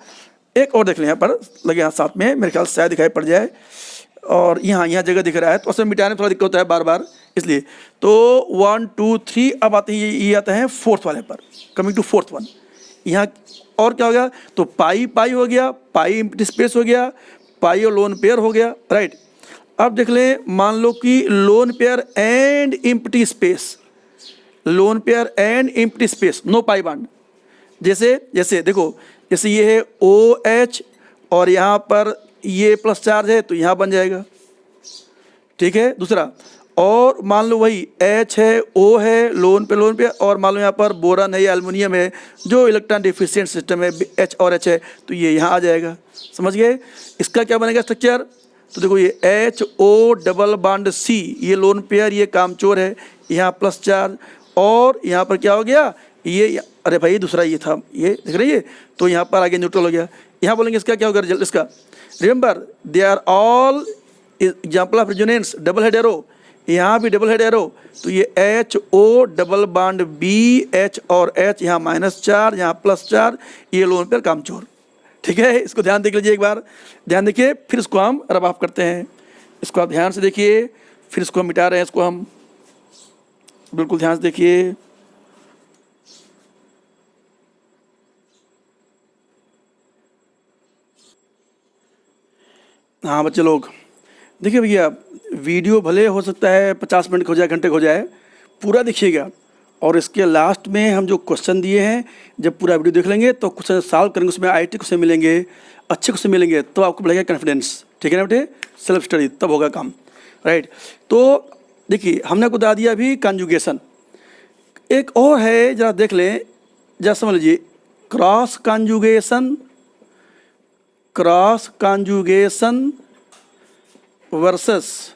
एक और देख लें, यहाँ पर लगे यहाँ साथ में, मेरे ख्याल से शायद दिखाई पड़ जाए, और यहाँ जगह दिख रहा है, तो उसमें मिटाने में थोड़ा दिक्कत होता है बार बार, इसलिए तो 1 2 3 अब आते हैं, ये आता है 4th वाले पर, कमिंग टू 4th वन। यहाँ और क्या हो गया, तो पाई पाई हो गया, पाई एम्प्टी स्पेस हो गया, पाई और लोन पेयर हो गया, राइट। अब देख लें, मान लो कि lone pair and empty space, lone pair and empty space, no pi bond, जैसे देखो, जैसे ये है OH और यहाँ पर ये प्लस चार्ज है तो यहाँ बन जाएगा। ठीक है, दूसरा, और मान लो वही H है, O है, लोन पे, और मान लो यहाँ पर बोरन है या एल्युमिनियम है जो इलेक्ट्रॉन डिफिशिएंट सिस्टम है, H और H है, तो ये यहाँ आ जाएगा, समझ गए। इसका क्या बनेगा स्ट्रक्चर, तो देखो ये HO डबल बॉन्ड C, ये लोन पेयर, ये कामचोर है, यहाँ प्लस चार्ज, और यहाँ पर क्या हो गया, ये अरे भाई दूसरा ये था, ये देख रही है, तो यहाँ पर आगे न्यूट्रल हो गया। यहाँ बोलेंगे इसका क्या होगा रिजल्ट इसका, remember they are all example of resonance, double head arrow, यहाँ भी डबल हेड एरो, तो ये H O double bond B, H और एच, यहाँ -4 यहाँ +4, ये लोन पेयर कामचोर। ठीक है, इसको ध्यान देख लीजिए एक बार, ध्यान देखिए, फिर इसको हम रब ऑफ करते हैं। इसको आप ध्यान से देखिए, फिर इसको हम मिटा रहे हैं, इसको हम बिल्कुल ध्यान से देखिए। हाँ बच्चे लोग देखिए भैया, वीडियो भले हो सकता है 50 मिनट हो जाए, घंटे हो जाए, पूरा देखिएगा। और इसके लास्ट में हम जो क्वेश्चन दिए हैं, जब पूरा वीडियो देख लेंगे तो क्वेश्चन सॉल्व करेंगे, उसमें आईटी क्वेश्चन मिलेंगे, अच्छे क्वेश्चन मिलेंगे, तो आपको बढ़ेगा कॉन्फिडेंस। ठीक है ना बेटे, सेल्फ स्टडी तब होगा काम, राइट। तो देखिए हमने आपको बता दिया अभी कॉन्जुगेशन, एक और है, जरा देख लें, जरा समझ लीजिए, cross conjugation, cross conjugation versus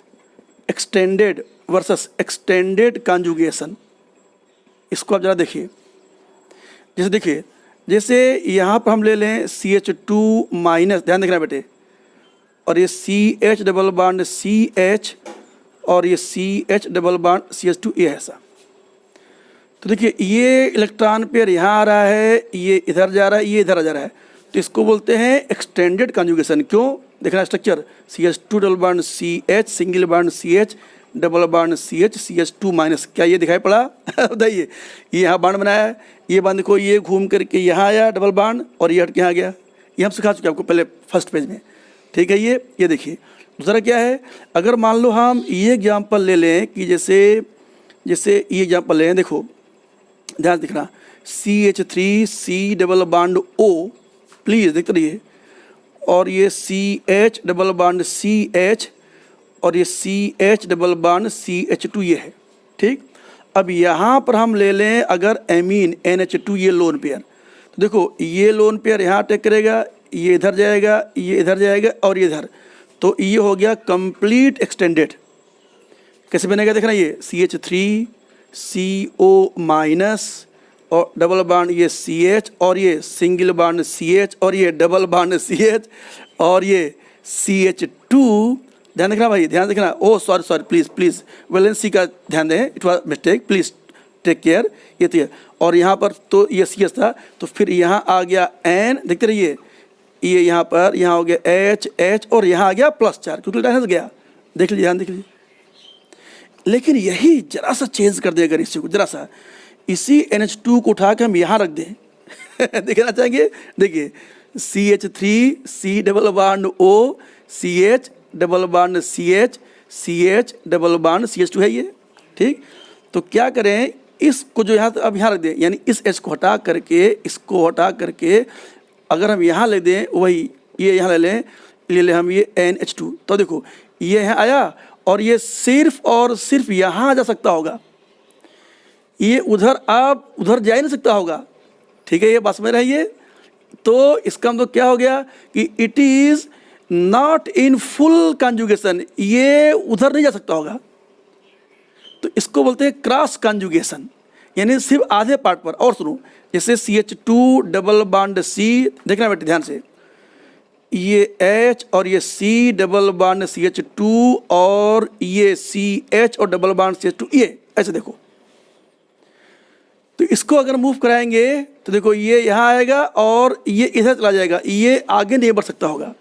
extended conjugation. इसको आप जरा देखिए, जैसे देखिए, जैसे यहाँ पर हम ले लें CH2 माइनस, ध्यान देखना बेटे, और ये CH डबल बॉन्ड CH और ये CH डबल बॉन्ड CH2, ये ऐसा। तो देखिए ये इलेक्ट्रॉन पेयर यहाँ आ रहा है, ये इधर जा रहा है, ये इधर जा रहा है, तो इसको बोलते हैं एक्सटेंडेड कॉन्जुगेशन। क्यों, देखना structure, CH2 double bond CH, single bond CH, double bond CH, CH2 minus, क्या ये दिखाई पड़ा? बताइए, ये यहाँ बॉन्ड बनाया है, ये बॉन्ड देखो, ये घूम करके यहाँ आया डबल बॉन्ड, और ये हट के यहाँ गया। ये हम सिखा चुके आपको पहले फर्स्ट पेज में। ठीक है, ये देखिए। दूसरा क्या है, अगर मान लो हम ये एग्जाम्पल ले लें कि जैसे ये एग्जाम्पल लें, देखो ध्यान दिखना, CH3C double bond O, please देखते रहिए, और ये CH डबल बॉन्ड CH और ये CH डबल बॉन्ड CH2, ये है। ठीक, अब यहाँ पर हम ले लें अगर एमीन NH2, ये लोन पेयर, तो देखो ये लोन पेयर यहाँ अटैक करेगा, ये इधर जाएगा, ये इधर जाएगा, और ये इधर, तो ये हो गया कंप्लीट एक्सटेंडेड। कैसे बनेगा देखना, ये CH3CO माइनस और डबल बॉन्ड ये CH और ये सिंगल बॉन्ड CH और ये डबल बॉन्ड CH और ये CH2। ध्यान रखना भाई, ध्यान रखना। ओह सॉरी प्लीज़ वैलेंसी का ध्यान दें, it was mistake, please take care. ये तो और यहाँ पर तो ये CH था, तो फिर यहाँ आ गया N, देखते रहिए, ये यहाँ पर यहाँ हो गया H और यहाँ आ गया +4, क्योंकि डायनेस गया। देख लीजिए, ध्यान देख लीजिए। लेकिन यही जरा सा चेंज कर दें, अगर इसी को जरा सा, इसी NH2 को उठा के हम यहाँ रख दें, देखना चाहेंगे, देखिए CH3C double bond O, CH double bond CH double bond CH2 है ये। ठीक, तो क्या करें, इसको जो यहाँ अब यहाँ रख दें, यानी इस H को हटा करके, इसको हटा करके अगर हम यहाँ ले दें, वही ये यहाँ ले लें हम ये NH2, तो देखो ये यहाँ आया और ये सिर्फ और सिर्फ यहाँ जा सकता होगा, ये उधर आप उधर जा ही नहीं सकता होगा। ठीक है, ये बस में रहिए। तो इसका मतलब क्या हो गया कि it is not in full conjugation, ये उधर नहीं जा सकता होगा, तो इसको बोलते हैं क्रॉस कॉन्जुगेशन, यानी सिर्फ आधे पार्ट पर। और सुनो, जैसे CH2 डबल बॉन्ड C, देखना बेटे ध्यान से, ये H और ये C डबल बॉन्ड CH2 और ये CH और डबल बॉन्ड CH2, ये ऐसे देखो। तो इसको अगर मूव कराएंगे तो देखो ये यहाँ आएगा और ये इधर चला जाएगा, ये आगे नहीं बढ़ सकता होगा।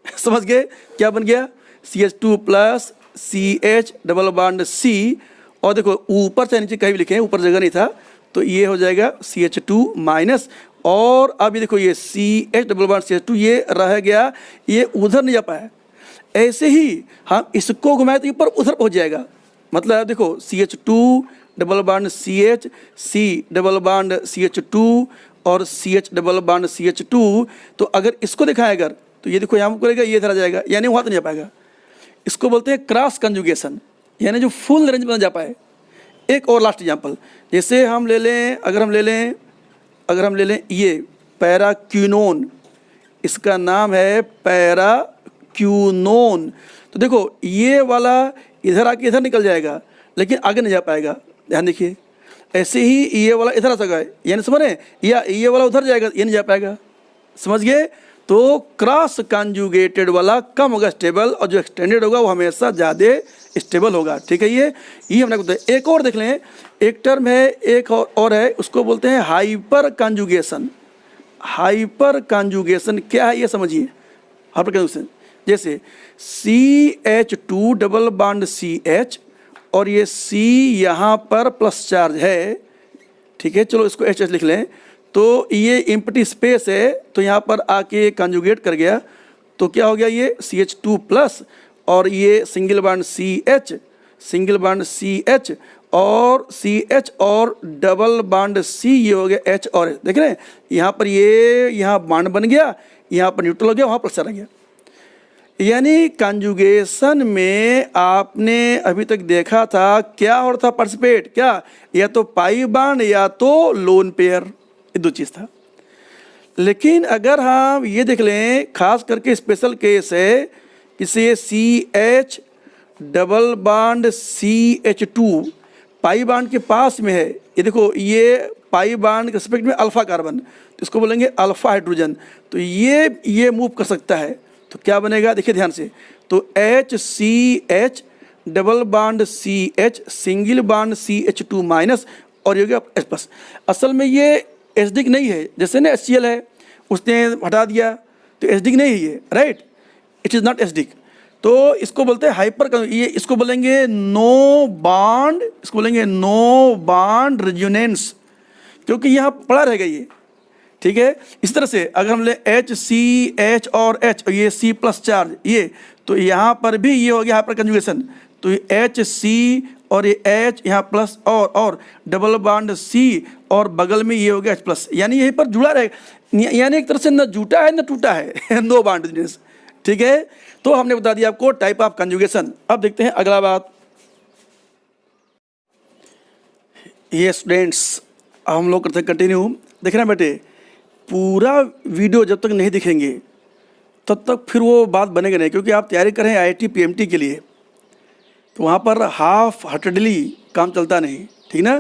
समझ गए क्या बन गया? CH2 plus CH double bond C, और देखो ऊपर से नीचे कहीं भी लिखे, ऊपर जगह नहीं था, तो ये हो जाएगा CH2 माइनस, और अभी देखो ये CH डबल बॉन्ड CH2 ये रह गया, ये उधर नहीं जा पाया। ऐसे ही हम इसको घुमाए तो ये पर उधर पहुंच जाएगा। मतलब देखो CH2 double bond CH, C double bond CH2 और CH डबल बॉन्ड CH2, तो अगर इसको दिखाएं अगर, तो ये देखो यहाँ करेगा, ये इधर आ जाएगा, यानी वहाँ तो नहीं जा पाएगा। इसको बोलते हैं क्रॉस कंजुगेशन, यानी जो फुल रेंज में ना जा पाए। एक और लास्ट एग्जांपल, जैसे हम ले लें, अगर हम ले लें ये पैराक्यूनोन, इसका नाम है पैराक्यूनोन। तो देखो ये वाला इधर आके इधर निकल जाएगा, लेकिन आगे नहीं जा पाएगा। ध्यान देखिए, ऐसे ही ये वाला इधर आ सका है, यानी समझ रहे हैं, या ये वाला उधर जाएगा, ये नहीं जा पाएगा, समझ गए। तो क्रॉस कॉन्जुगेटेड वाला कम होगा स्टेबल, और जो एक्सटेंडेड होगा वो हमेशा ज़्यादा स्टेबल होगा, ठीक है। ये हमने बताया। एक और देख लें, एक टर्म है, एक और है, उसको बोलते हैं हाइपर कॉन्जुगेशन। हाइपर कॉन्जुगेशन क्या है ये समझिए। हाइपर कॉन्जुगेशन जैसे CH2 डबल बॉन्ड CH, और ये C यहाँ पर प्लस चार्ज है, ठीक है, चलो इसको HH लिख लें। तो ये एम्प्टी स्पेस है, तो यहाँ पर आके कॉन्जुगेट कर गया, तो क्या हो गया, ये CH2 प्लस, और ये single bond CH, single bond CH और CH और डबल बॉन्ड C, ये हो गया H और H। देख रहे हैं यहाँ पर ये यहाँ बॉन्ड बन गया, यहाँ पर न्यूट्रल हो गया, वहाँ प्लस आ गया। यानी कॉन्जुगेशन में आपने अभी तक देखा था क्या हो रहा था पार्टिसिपेट, क्या या तो पाई बॉन्ड या तो लोन पेयर, ये दो चीज़ था। लेकिन अगर हम ये देख लें, खास करके स्पेशल केस है, इसे CH double bond CH2 pi bond के पास में है, ये देखो ये पाई बॉन्ड के रिस्पेक्ट में अल्फा कार्बन, तो इसको बोलेंगे अल्फा हाइड्रोजन, तो ये मूव कर सकता है, तो क्या बनेगा देखिए ध्यान से, तो HCH double bond CH single bond CH2 minus, और ये हो गया H प्लस। असल में ये एसिडिक नहीं है, जैसे ना HCl है उसने हटा दिया, तो एसिडिक नहीं है ये, right, it is not acidic. तो इसको बोलते हैं हाइपर, ये इसको बोलेंगे नो बॉन्ड, इसको बोलेंगे नो बॉन्ड रेजोनेंस, क्योंकि यहाँ पड़ा रहेगा ये, ठीक है। इस तरह से अगर हम ले HCH और H और ये C प्लस चार्ज, ये तो यहाँ पर भी ये हो गया हाइपर कंजुगेशन, तो ये HC और ये H यहाँ प्लस और डबल बॉन्ड C और बगल में ये हो गया H प्लस, यानी यहीं पर जुड़ा रहेगा, यानी एक तरह से न जुटा है न टूटा है नो बॉन्ड, ठीक है। तो हमने बता दिया आपको टाइप ऑफ कंजुगेशन। अब देखते हैं अगला बात। ये स्टूडेंट्स हम लोग करते हैं कंटिन्यू, देख रहे हैं बेटे, पूरा वीडियो जब तक नहीं दिखेंगे तब तक फिर वो बात बनेगा नहीं, क्योंकि आप तैयारी कर रहे हैं IIT PMT के लिए, तो वहाँ पर हाफ हार्टेडली काम चलता नहीं, ठीक ना,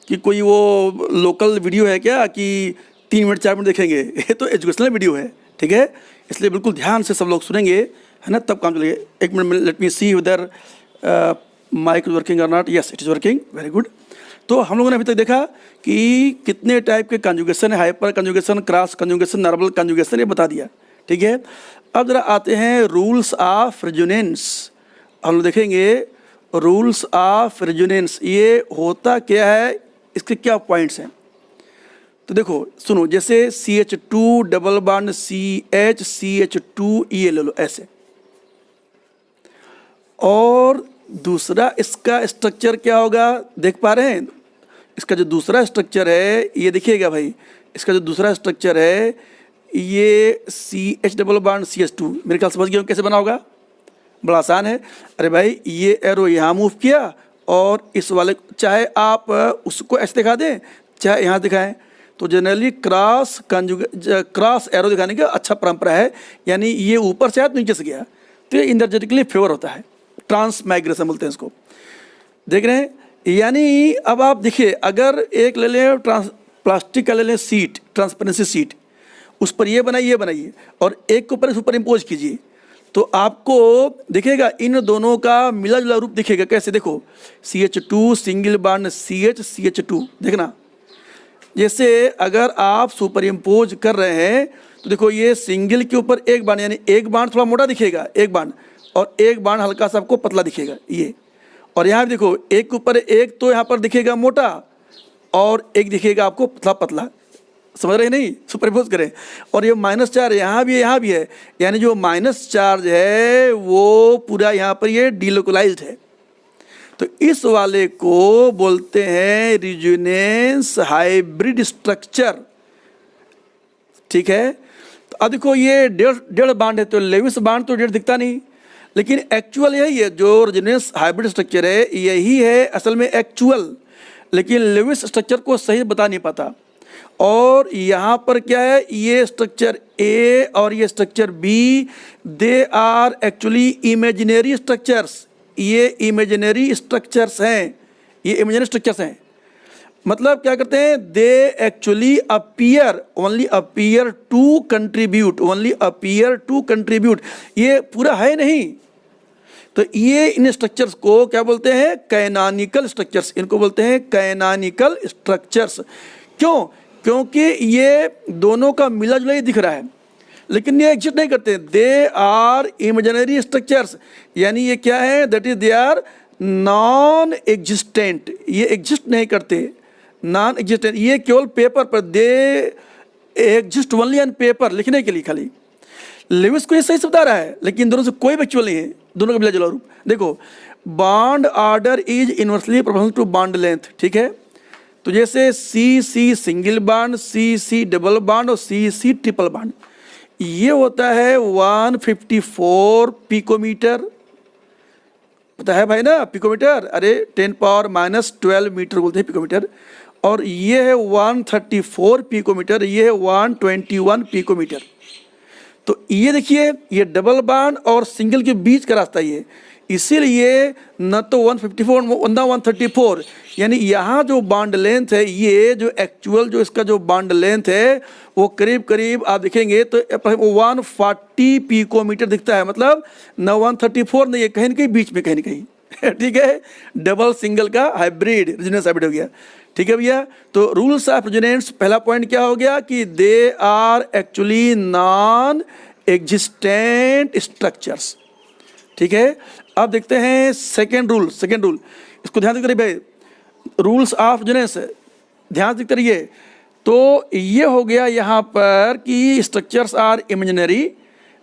कि कोई वो लोकल वीडियो है क्या कि 3 मिनट 4 मिनट देखेंगे, ये तो एजुकेशनल वीडियो है, ठीक है। इसलिए बिल्कुल ध्यान से सब लोग सुनेंगे, है ना, तब काम चलेगा। एक minute, let me see whether mic is working और not. Yes, it is working, very good. तो हम लोगों ने अभी तक देखा कि कितने टाइप के कंजुगेशन है, hyper conjugation, cross conjugation, normal conjugation, ये बता दिया, ठीक है। अब जरा आते हैं रूल्स ऑफ रेजोनेंस। हम लोग देखेंगे रूल्स ऑफ रेजोनेंस, ये होता क्या है, इसके क्या पॉइंट्स हैं। तो देखो सुनो, जैसे CH2 double bond CH CH2 ये ले लो ऐसे, और दूसरा इसका स्ट्रक्चर क्या होगा, देख पा रहे हैं, इसका जो दूसरा स्ट्रक्चर है ये देखिएगा भाई, इसका जो दूसरा स्ट्रक्चर है ये CH डबल बॉन्ड CH2, मेरे ख्याल समझ गए कैसे बना होगा, बड़ा आसान है। अरे भाई ये एरो यहाँ मूव किया, और इस वाले चाहे आप उसको ऐसे दिखा दें चाहे यहाँ दिखाएं, तो जनरली क्रॉस एरो दिखाने का अच्छा परंपरा है, यानी ये ऊपर से आया तो नीचे से गया, तो ये एनर्जेटिकली फेवर होता है, ट्रांसमाइग्रेशन बोलते हैं इसको, देख रहे हैं। यानी अब आप देखिए, अगर एक ले लें प्लास्टिक का ले लें सीट, ट्रांसपेरेंसी सीट, उस पर ये बनाइए और एक के ऊपर सुपर इम्पोज कीजिए, तो आपको दिखेगा इन दोनों का मिला जुला रूप दिखेगा। कैसे, देखो CH2 single bond CH CH2, देखना, जैसे अगर आप सुपर इम्पोज कर रहे हैं तो देखो ये सिंगल के ऊपर एक बाण, यानी एक बाण थोड़ा मोटा दिखेगा, एक बाण, और एक बाण हल्का सा आपको पतला दिखेगा ये, और यहाँ भी देखो एक के ऊपर एक तो यहाँ पर दिखेगा मोटा और एक दिखेगा आपको पतला पतला, समझ रहे नहीं, सुपर इम्पोज करें। और ये माइनस चार्ज यहाँ भी है, यानी जो माइनस चार्ज है वो पूरा यहाँ पर ये डिलोकलाइज्ड है, तो इस वाले को बोलते हैं रेजोनेंस हाइब्रिड स्ट्रक्चर, ठीक है। तो अब देखो ये डेढ़ बांड है, तो लेविस बांड तो डेढ़ दिखता नहीं, लेकिन एक्चुअल यही है, जो रेजोनेंस हाइब्रिड स्ट्रक्चर है यही है असल में एक्चुअल, लेकिन लेविस स्ट्रक्चर को सही बता नहीं पाता। और यहाँ पर क्या है, ये स्ट्रक्चर A और ये structure B, they are actually imaginary structures, ये इमेजिनरी स्ट्रक्चर्स हैं, ये इमेजिनरी स्ट्रक्चर्स हैं। मतलब क्या करते हैं, they actually appear, only appear to contribute, only appear to contribute, ये पूरा है नहीं। तो ये इन स्ट्रक्चर्स को क्या बोलते हैं, कैनानिकल स्ट्रक्चर्स, इनको बोलते हैं कैनानिकल स्ट्रक्चर्स। क्यों? क्योंकि ये दोनों का मिला जुला ही दिख रहा है, लेकिन ये एग्जिस्ट नहीं करते, दे आर इमेजिनरी स्ट्रक्चर्स, यानी ये क्या है, that is they are non existent, ये एग्जिस्ट नहीं करते, नॉन एग्जिस्टेंट, ये केवल पेपर पर, they exist only on paper, लिखने के लिए खाली। लेविस को ये सही बता रहा है, लेकिन दोनों से कोई एक्चुअल नहीं है, दोनों का मिला जुला रूप। देखो, bond order is inversely proportional to bond length, ठीक है। तो जैसे C C single bond, C C double bond और सी सी ट्रिपल बॉन्ड, ये होता है 154 पिकोमीटर, पता है भाई ना पिकोमीटर, अरे 10⁻⁻12 मीटर बोलते हैं पिकोमीटर। और ये है 134 पिकोमीटर, ये है 121 पिकोमीटर। तो ये देखिए, ये डबल बॉन्ड और सिंगल के बीच का रास्ता ये, इसीलिए न तो 154 न 134, यानी यहाँ जो बॉन्ड लेंथ है, ये जो एक्चुअल जो इसका जो बॉन्ड लेंथ है वो करीब करीब आप देखेंगे तो 140 पिकोमीटर दिखता है, मतलब न 134 नहीं है, कहीं न कहीं बीच में, कहीं न कहीं ठीक है। डबल सिंगल का हाइब्रिड, रेजोनेंस हाइब्रिड हो गया, ठीक है भैया। तो रूल्स ऑफ रेजोनेंस, पहला पॉइंट क्या हो गया कि they are actually non existent structures, ठीक है। अब देखते हैं सेकेंड रूल, सेकेंड रूल, इसको ध्यान देते रहिए भाई, रूल्स ऑफ रेजोनेंस ध्यान देते रहिए। तो ये हो गया यहाँ पर कि structures are imaginary,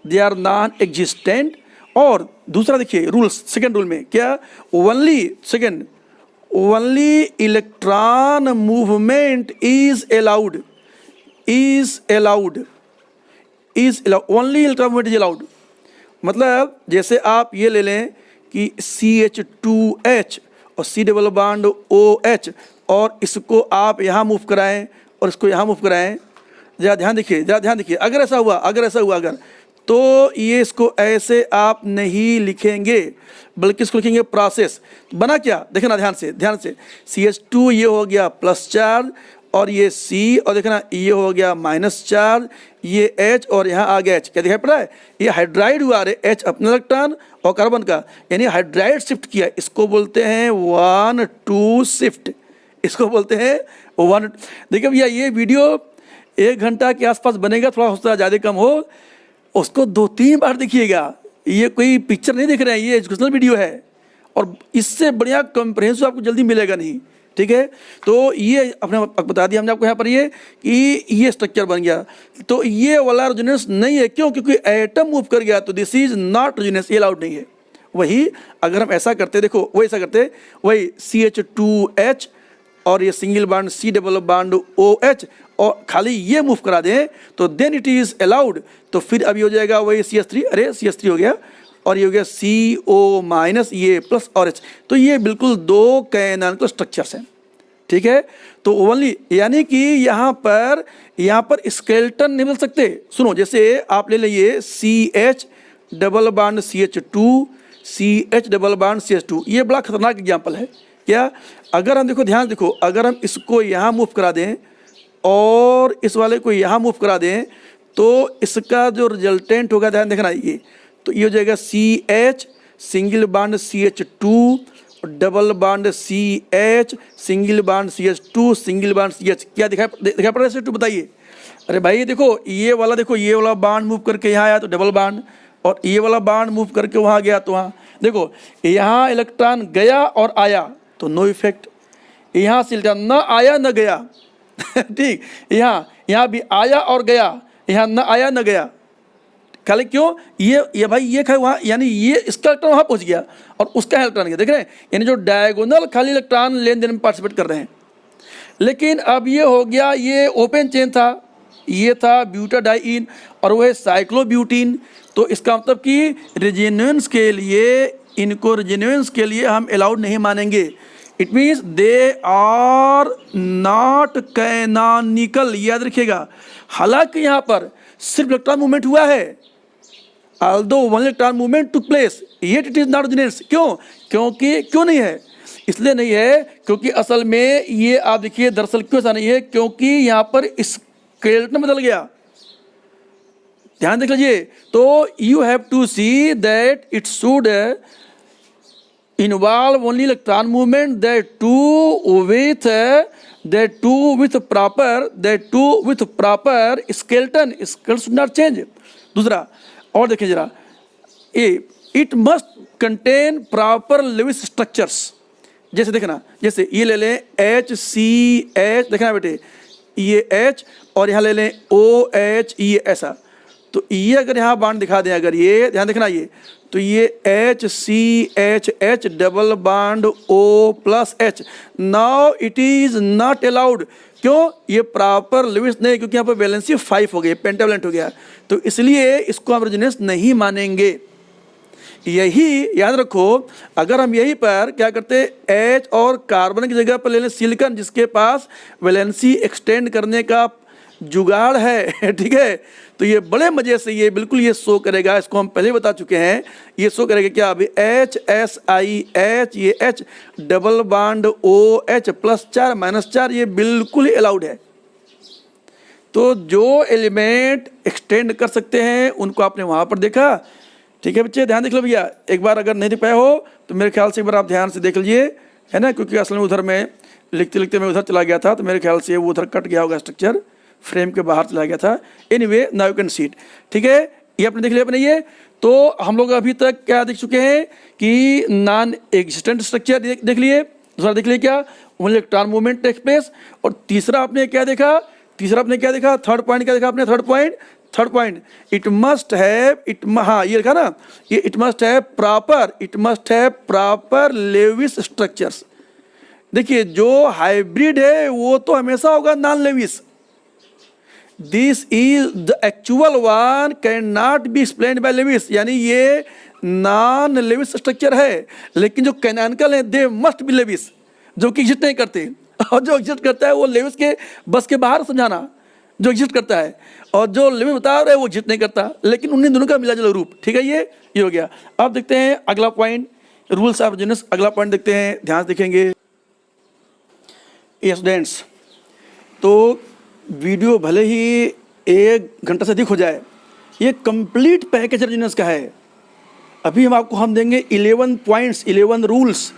they are non existent. और दूसरा देखिए रूल्स, सेकेंड रूल में क्या, only second, only electron movement is allowed, is allowed, is allowed, only electron movement is allowed. मतलब जैसे आप ये ले लें कि CH2H और C डबल बॉन्ड OH, और इसको आप यहाँ मूव कराएं और इसको यहाँ मूव कराएं, ज़रा ध्यान देखिए, ज़रा ध्यान देखिए, अगर ऐसा हुआ, अगर ऐसा हुआ, अगर, तो ये इसको ऐसे आप नहीं लिखेंगे, बल्कि इसको लिखेंगे प्रोसेस। बना क्या, देखना ध्यान से, ध्यान से, CH2 ये हो गया प्लस चार्ज, और ये C, और देखना ये हो गया माइनस चार्ज, ये H, और यहाँ आ गया H, क्या दिखाई पड़ रहा है, ये हाइड्राइड हुआ, रे H अपना इलेक्ट्रॉन और कार्बन का, यानी हाइड्राइड शिफ्ट किया, इसको बोलते हैं 1-2 शिफ्ट, इसको बोलते हैं 1। देखिए भैया, ये वीडियो 1 घंटा के आसपास बनेगा, थोड़ा हो सकता है ज़्यादा कम हो, उसको 2-3 बार देखिएगा, ये कोई पिक्चर नहीं देख रहे हैं, ये एजुकेशनल वीडियो है, और इससे बढ़िया कॉम्प्रिहेंसिव आपको जल्दी मिलेगा नहीं, ठीक है। तो ये अपने बता दिया हमने आपको यहाँ पर ये कि ये स्ट्रक्चर बन गया, तो ये वाला रेजोनेंस नहीं है, क्यों, क्योंकि एटम मूव कर गया, तो दिस इज नॉट रेजोनेंस, ये अलाउड नहीं है। वही अगर हम ऐसा करते, देखो वही ऐसा करते, वही CH2H और ये single bond C double bond OH, और खाली ये मूव करा दें, तो देन इट इज अलाउड। तो फिर अभी हो जाएगा वही CH3, अरे CH3 हो गया, और ये हो गया CO माइनस, ये प्लस और H, तो ये बिल्कुल 2 कैनोनिकल स्ट्रक्चर्स हैं, ठीक है। तो ओनली, यानी कि यहाँ पर स्केलेटन नहीं मिल सकते। सुनो, जैसे आप ले लीजिए CH double bond CH2, CH double bond CH2, ये बड़ा खतरनाक एग्जाम्पल है। क्या, अगर हम देखो, ध्यान देखो, अगर हम इसको यहाँ मूव करा दें और इस वाले को यहाँ मूव करा दें, तो इसका जो रिजल्टेंट होगा, ध्यान देखना, ये तो ये हो जाएगा CH single bond CH2 double bond CH single bond CH2 single bond CH, क्या दिखाई पड़ रहा है CH2, बताइए। अरे भाई देखो, ये वाला देखो, ये वाला बॉन्ड मूव करके यहाँ आया तो डबल बॉन्ड, और ये वाला बॉन्ड मूव करके वहाँ गया तो वहाँ, देखो यहाँ इलेक्ट्रॉन गया और आया तो नो इफेक्ट, यहाँ से इलेक्ट्रॉन न आया न गया ठीक, यहाँ भी आया और गया, यहाँ न आया न गया, खाली क्यों, ये भाई ये खाए वहाँ, यानी ये इसका इलेक्ट्रॉन वहाँ पहुँच गया और उसका इलेक्ट्रॉन गया, देख रहे हैं, यानी जो डायगोनल खाली इलेक्ट्रॉन लेन देन में पार्टिसिपेट कर रहे हैं। लेकिन अब ये हो गया, ये ओपन चेन था, ये था ब्यूटाडाइन और वो है साइक्लोब्यूटीन, तो इसका मतलब कि रेजोनेंस के लिए, इनको रेजोनेंस के लिए हम अलाउड नहीं मानेंगे। It means they are not canonical, याद रखिएगा। हालांकि यहाँ पर सिर्फ इलेक्ट्रॉन मूवमेंट हुआ है, although one electron movement took place, yet it is not resonance। क्यों, क्योंकि क्यों नहीं है, इसलिए नहीं है क्योंकि असल में ये आप देखिए दरअसल क्यों ऐसा नहीं है, क्योंकि यहाँ पर स्केलेटन बदल गया। ध्यान देख लीजिए, तो you have to see that it should involve only electron movement, that two with proper skeleton should not change। दूसरा और देखिए जरा, it must contain proper Lewis structures। जैसे देखना, जैसे ये ले लें HCH, देखना बेटे ये H, और यहाँ ले लें OH, ये ऐसा, तो ये अगर यहाँ बांड दिखा दें, अगर ये ध्यान देखना, ये तो ये HCH double bond O+H, now it is not allowed. क्यों? ये प्रॉपर लिविस नहीं, क्योंकि यहाँ पर वैलेंसी 5 हो गई, पेंटावलेंट हो गया, तो इसलिए इसको हम रेजोनेंस नहीं मानेंगे। यही याद रखो, अगर हम यहीं पर क्या करते, H और कार्बन की जगह पर ले लें सिलिकॉन, जिसके पास वैलेंसी एक्सटेंड करने का जुगाड़ है, ठीक है, तो ये बड़े मजे से ये बिल्कुल ये शो करेगा, इसको हम पहले बता चुके हैं, ये शो करेगा क्या, अभी HSIH, ये H डबल बांड OH +4 ये बिल्कुल ही अलाउड है। तो जो एलिमेंट एक्सटेंड कर सकते हैं उनको आपने वहाँ पर देखा, ठीक है बच्चे, ध्यान देख लो भैया, एक बार अगर नहीं देख पाए हो तो मेरे ख्याल से एक बार आप ध्यान से देख लीजिए, है ना, क्योंकि असल में उधर में लिखते लिखते मैं उधर चला गया था, तो मेरे ख्याल से वो उधर कट गया होगा, स्ट्रक्चर फ्रेम के बाहर चला गया था। Anyway now you can see it, ठीक है, ये आपने देख लिया अपने ये। तो हम लोग अभी तक क्या देख चुके हैं कि नॉन एग्जिस्टेंट स्ट्रक्चर देख लिए, दूसरा देख लिए क्या, only electron movement takes place, और तीसरा आपने क्या देखा, थर्ड पॉइंट क्या देखा आपने, third point it must have, हाँ ये लिखा ना, ये it must have proper Lewis structures. देखिए जो हाइब्रिड है वो तो हमेशा होगा non Lewis, this is the actual one can not be explained by Lewis, यानी ये नॉन लेविस स्ट्रक्चर है, लेकिन जो कैनोनिकल है दे मस्ट बी लेविस, जो कि एग्जिस्ट नहीं करते, और जो एग्जिस्ट करता है वो लेविस के बस के बाहर समझाना, जो एग्जिस्ट करता है, और जो लेविस बता रहे हैं वो एग्जिस्ट नहीं करता, लेकिन उन्हीं दोनों का मिला जुला रूप, ठीक है, ये हो गया। अब देखते हैं अगला पॉइंट, रूल्स ऑफ रेजोनेंस, अगला पॉइंट देखते हैं, ध्यान से देखेंगे। स्टूडेंट्स, तो वीडियो भले ही 1 घंटा से अधिक हो जाए, ये कंप्लीट पैकेज रेजोनेंस का है। अभी हम देंगे 11 पॉइंट्स, 11 रूल्स,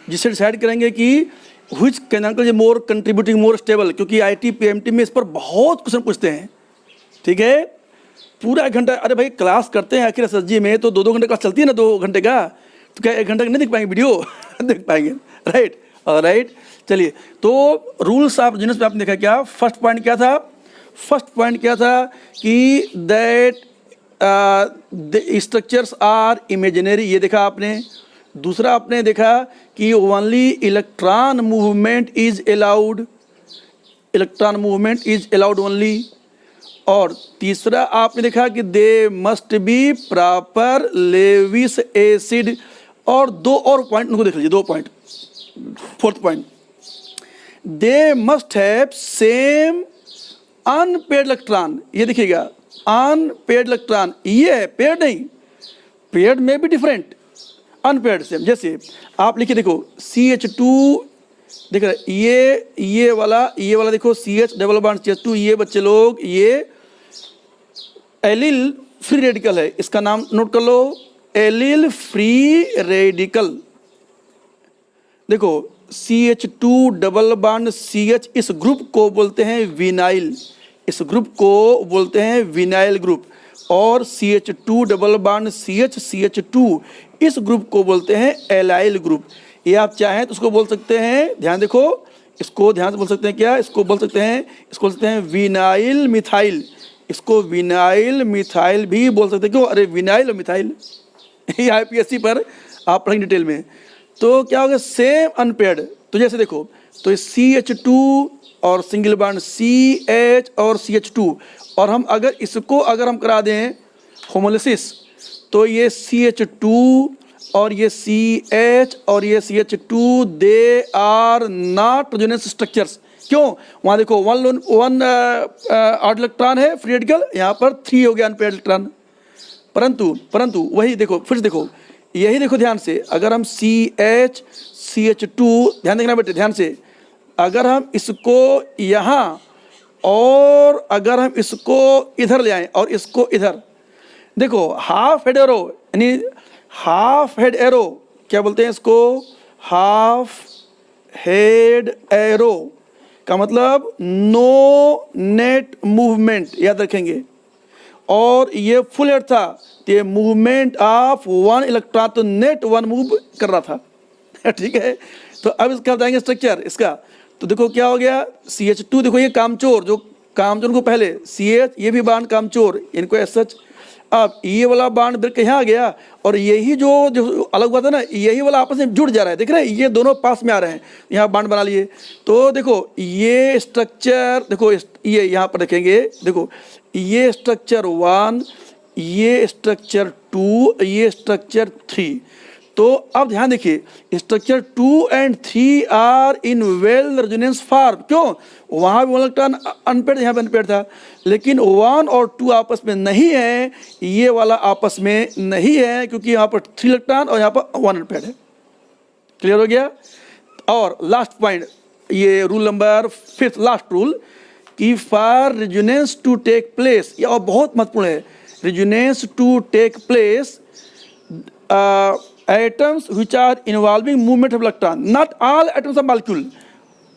जिससे डिसाइड करेंगे कि which canonical is more contributing, more stable, क्योंकि IIT PMT में इस पर बहुत क्वेश्चन पूछते हैं, ठीक है, पूरा 1 घंटा। अरे भाई क्लास करते हैं आखिर SSG में तो 2-2 घंटे क्लास चलती है ना, 2 घंटे का, तो क्या 1 घंटे का नहीं देख पाएंगे वीडियो देख पाएंगे, राइट, राइट। चलिए, तो रूल्स ऑफ रेजोनेंस में आपने देखा क्या, फर्स्ट पॉइंट क्या था कि दैट स्ट्रक्चर्स आर इमेजिनरी, ये देखा आपने। दूसरा आपने देखा कि only electron movement is allowed only. और तीसरा आपने देखा कि दे must B proper Lewis acid. और 2 और पॉइंट उनको देख लीजिए, 2 point. Fourth point, they must have same unpaired electron. ये देखिएगा, अनपेड इलेक्ट्रॉन, ये है पेड नहीं, पेड में भी डिफरेंट, अनपेड सेम। जैसे आप लिखिए, देखो CH2, देख रहे ये वाला देखो CH डबल बॉन्ड CH2, ये बच्चे लोग ये एलिल फ्री रेडिकल है, इसका नाम नोट कर लो, एलिल फ्री रेडिकल। देखो CH2 डबल बॉन्ड CH, इस ग्रुप को बोलते हैं विनाइल, ग्रुप। और CH2 डबल बॉन्ड CH2, इस ग्रुप को बोलते हैं एलाइल ग्रुप। ये आप चाहें तो उसको बोल सकते हैं, ध्यान देखो, इसको ध्यान से बोल सकते हैं क्या, इसको बोलते हैं विनाइल मिथाइल। इसको विनाइल मिथाइल भी बोल सकते हैं। क्यों? अरे विनाइल और मिथाइल ये IPSC पर आप पढ़ेंगे डिटेल में। तो क्या होगा, सेम अनपेड। तो जैसे देखो, तो CH2 और सिंगल बॉन्ड CH और CH2, और हम अगर इसको हम करा दें होमोलिसिस, तो ये CH2 और ये CH और ये CH2 they are not resonance structures. क्यों? वहाँ देखो 1 ऑड इलेक्ट्रॉन है फ्री रेडिकल, यहाँ पर 3 हो गया अनपेड इलेक्ट्रॉन। परंतु वही देखो, फिर से देखो, यही देखो ध्यान से, अगर हम CH2, ध्यान देखना बेटे ध्यान से, अगर हम इसको यहाँ और अगर हम इसको इधर ले आएं और इसको इधर, देखो हाफ हेड एरो, यानी हाफ हेड एरो क्या बोलते हैं इसको, हाफ हेड एरो का मतलब नो नेट मूवमेंट, याद रखेंगे। और ये फुल हेड था तो ये मूवमेंट ऑफ वन इलेक्ट्रॉन, तो नेट वन मूव कर रहा था ठीक है। तो अब इसका बताएंगे स्ट्रक्चर इसका। तो देखो क्या हो गया, CH2 देखो ये कामचोर, जो कामचोर को पहले CH, ये भी बाण कामचोर, इनको एज सच। अब ये वाला बाण ब्रेक यहाँ आ गया और यही जो अलग हुआ था ना, यही वाला आपस में जुड़ जा रहा है, देख रहे हैं ये दोनों पास में आ रहे हैं, यहाँ बाण बना लिए। तो देखो ये स्ट्रक्चर, देखो ये यहाँ पर रखेंगे, देखो ये स्ट्रक्चर 1, ये स्ट्रक्चर 2, ये स्ट्रक्चर 3। तो अब ध्यान देखिए, structure 2 and 3 are in well resonance form. क्यों, वहाँ भी इलेक्ट्रॉन अनपेड, यहाँ पे अनपेड था, लेकिन 1 और 2 आपस में नहीं है, ये वाला आपस में नहीं है, क्योंकि यहाँ पर 3 इलेक्ट्रॉन और यहाँ पर 1 अनपेड है। क्लियर हो गया। और लास्ट पॉइंट, ये रूल नंबर 5, लास्ट रूल, कि for resonance to take place, ये और बहुत महत्वपूर्ण है, resonance to take place atoms which are involving movement of electron, not all atoms of molecule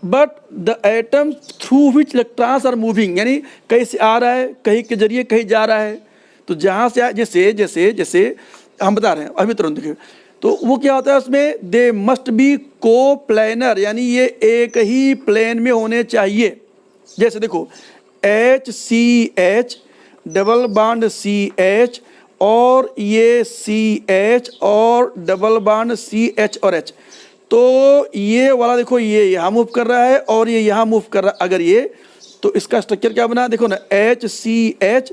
but the atoms through which electrons are moving, यानी कहीं से आ रहा है, कहीं के जरिए कहीं जा रहा है। तो जहाँ से जैसे जैसे जैसे हम बता रहे हैं अभी तुरंत देखिए, तो वो क्या होता है उसमें, दे मस्ट बी को प्लेनर, यानी ये एक ही प्लेन में होने चाहिए। जैसे देखो HCH डबल बॉन्ड CH और ये CH और डबल बॉन्ड CH और H, तो ये वाला देखो ये यहाँ मूव कर रहा है और ये यहाँ मूव कर रहा है। अगर ये, तो इसका स्ट्रक्चर क्या बना, देखो ना, HCH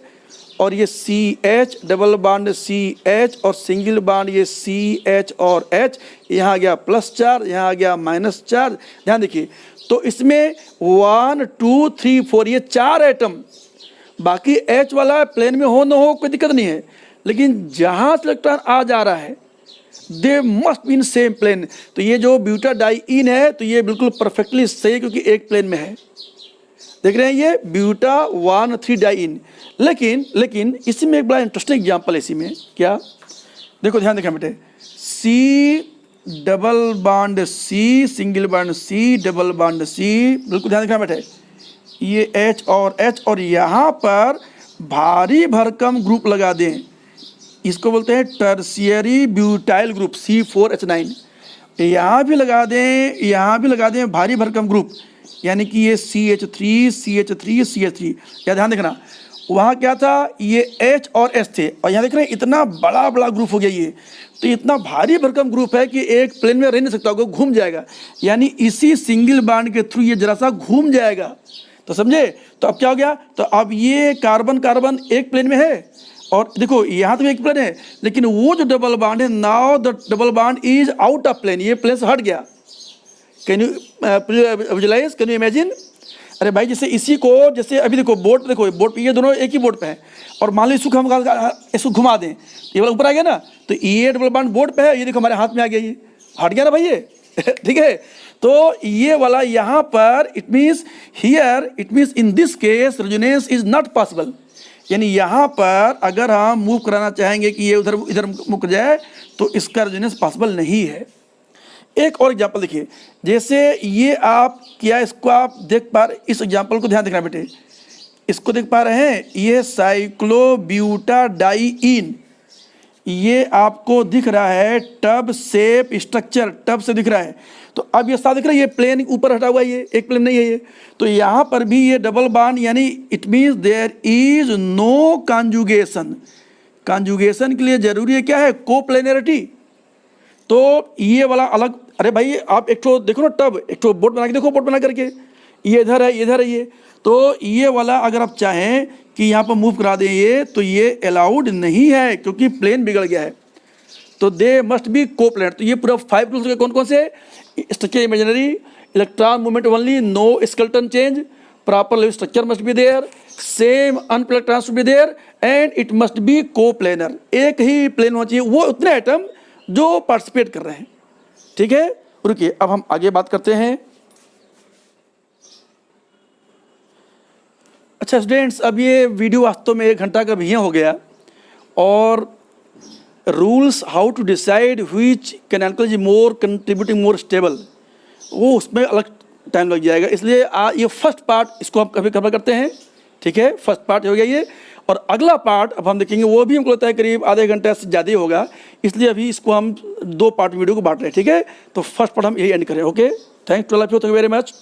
और ये CH डबल बॉन्ड CH और सिंगल बॉन्ड ये CH और H, यहाँ आ गया प्लस चार्ज, यहाँ आ गया माइनस चार्ज। ध्यान देखिए, तो इसमें 1 2 3 4 ये 4 एटम, बाकी H वाला प्लेन में हो ना हो कोई दिक्कत नहीं है, लेकिन जहाँ से इलेक्ट्रॉन आ जा रहा है they must be in same plane. तो ये जो ब्यूटाडाइइन है तो ये बिल्कुल परफेक्टली सही है, क्योंकि एक प्लेन में है। देख रहे हैं ये ब्यूटा-1,3-डाइइन। लेकिन इसी में एक बड़ा इंटरेस्टिंग एग्जाम्पल है। इसी में क्या, देखो ध्यान देखना बेटे, C double bond C single bond C double bond C, बिल्कुल ध्यान देखना बेटे, ये H और यहाँ पर भारी भरकम ग्रुप लगा दें, इसको बोलते हैं टर्शियरी ब्यूटाइल ग्रुप C4H9। यहाँ भी लगा दें, यहाँ भी लगा दें भारी भरकम ग्रुप, यानी कि ये CH3 या ध्यान देखना, वहाँ क्या था, ये H और S थे, और यहाँ देख रहे हैं इतना बड़ा ग्रुप हो गया ये। तो इतना भारी भरकम ग्रुप है कि एक प्लेन में रह नहीं सकता, वो घूम जाएगा, यानी इसी सिंगल बॉन्ड के थ्रू ये जरा सा घूम जाएगा। तो समझे, तो अब क्या हो गया, तो अब ये कार्बन एक प्लेन में है, और देखो यहाँ तो एक प्लेन है, लेकिन वो जो डबल बॉन्ड है, now the double bond is out of plane, ये प्लेन से हट गया। Can you visualise, can you imagine. अरे भाई, जैसे इसी को, जैसे अभी देखो बोट, देखो बोट पे ये दोनों एक ही बोट पे हैं, और मान लो इसको घुमा दें, ये वाला ऊपर आ गया ना, तो ये डबल बॉन्ड बोट पे है, ये देखो हमारे हाथ में आ गया, ये हट गया ना भाई ये ठीक है। तो ये वाला यहाँ पर, it means here, it means in this case resonance is not possible, यानी यहाँ पर अगर हम मूव कराना चाहेंगे कि ये उधर इधर मुक जाए, तो इसका रेजोनेंस पॉसिबल नहीं है। एक और एग्जांपल देखिए, जैसे ये आप क्या, इसको आप देख पा रहे, इस एग्जांपल को ध्यान देखना बेटे, इसको देख पा रहे हैं, ये साइक्लोब्यूटाडाइइन, ये आपको दिख रहा है टब शेप स्ट्रक्चर, टब से दिख रहा है। तो अब ये साथ दिख रहा है, ये प्लेन ऊपर हटा हुआ है, ये एक प्लेन नहीं है ये, तो यहाँ पर भी ये डबल बॉन्ड, यानी it means there is no conjugation. Conjugation के लिए जरूरी है क्या है, कोप्लेनरिटी। तो ये वाला अलग, अरे भाई आप एक तो देखो ना टब, एक तो बोट बना के देखो, बोट बना करके, ये इधर है, इधर है ये, तो ये वाला अगर आप चाहें कि यहाँ पर मूव करा दें ये, तो ये अलाउड नहीं है, क्योंकि प्लेन बिगड़ गया है। तो दे मस्ट बी कोप्लेनर। तो ये पूरा 5 रूल्स के कौन कौन से, structure imaginary, electron movement only, no skeleton change, proper Lewis structure must be there, same unpaired electrons be there, and it must be coplanar. एक ही प्लेन होना चाहिए, वो उतने एटम जो पार्टिसिपेट कर रहे हैं। ठीक है, रुकिए अब हम आगे बात करते हैं। अच्छा स्टूडेंट्स, अब ये वीडियो वास्तव में 1 घंटा का भी हो गया, और rules how to decide which can is more contributing more stable, वो उसमें अलग टाइम लग जाएगा, इसलिए ये फर्स्ट पार्ट इसको हम कभी कवर करते हैं। ठीक है, फर्स्ट पार्ट हो गया ये, और अगला पार्ट अब हम देखेंगे, वो भी हमको लगता है करीब आधे घंटे से ज़्यादा ही होगा, इसलिए अभी इसको हम 2 पार्ट वीडियो को बांट रहे हैं। ठीक है, तो फर्स्ट पार्ट हम यही एंड करें। Okay, thank you very much.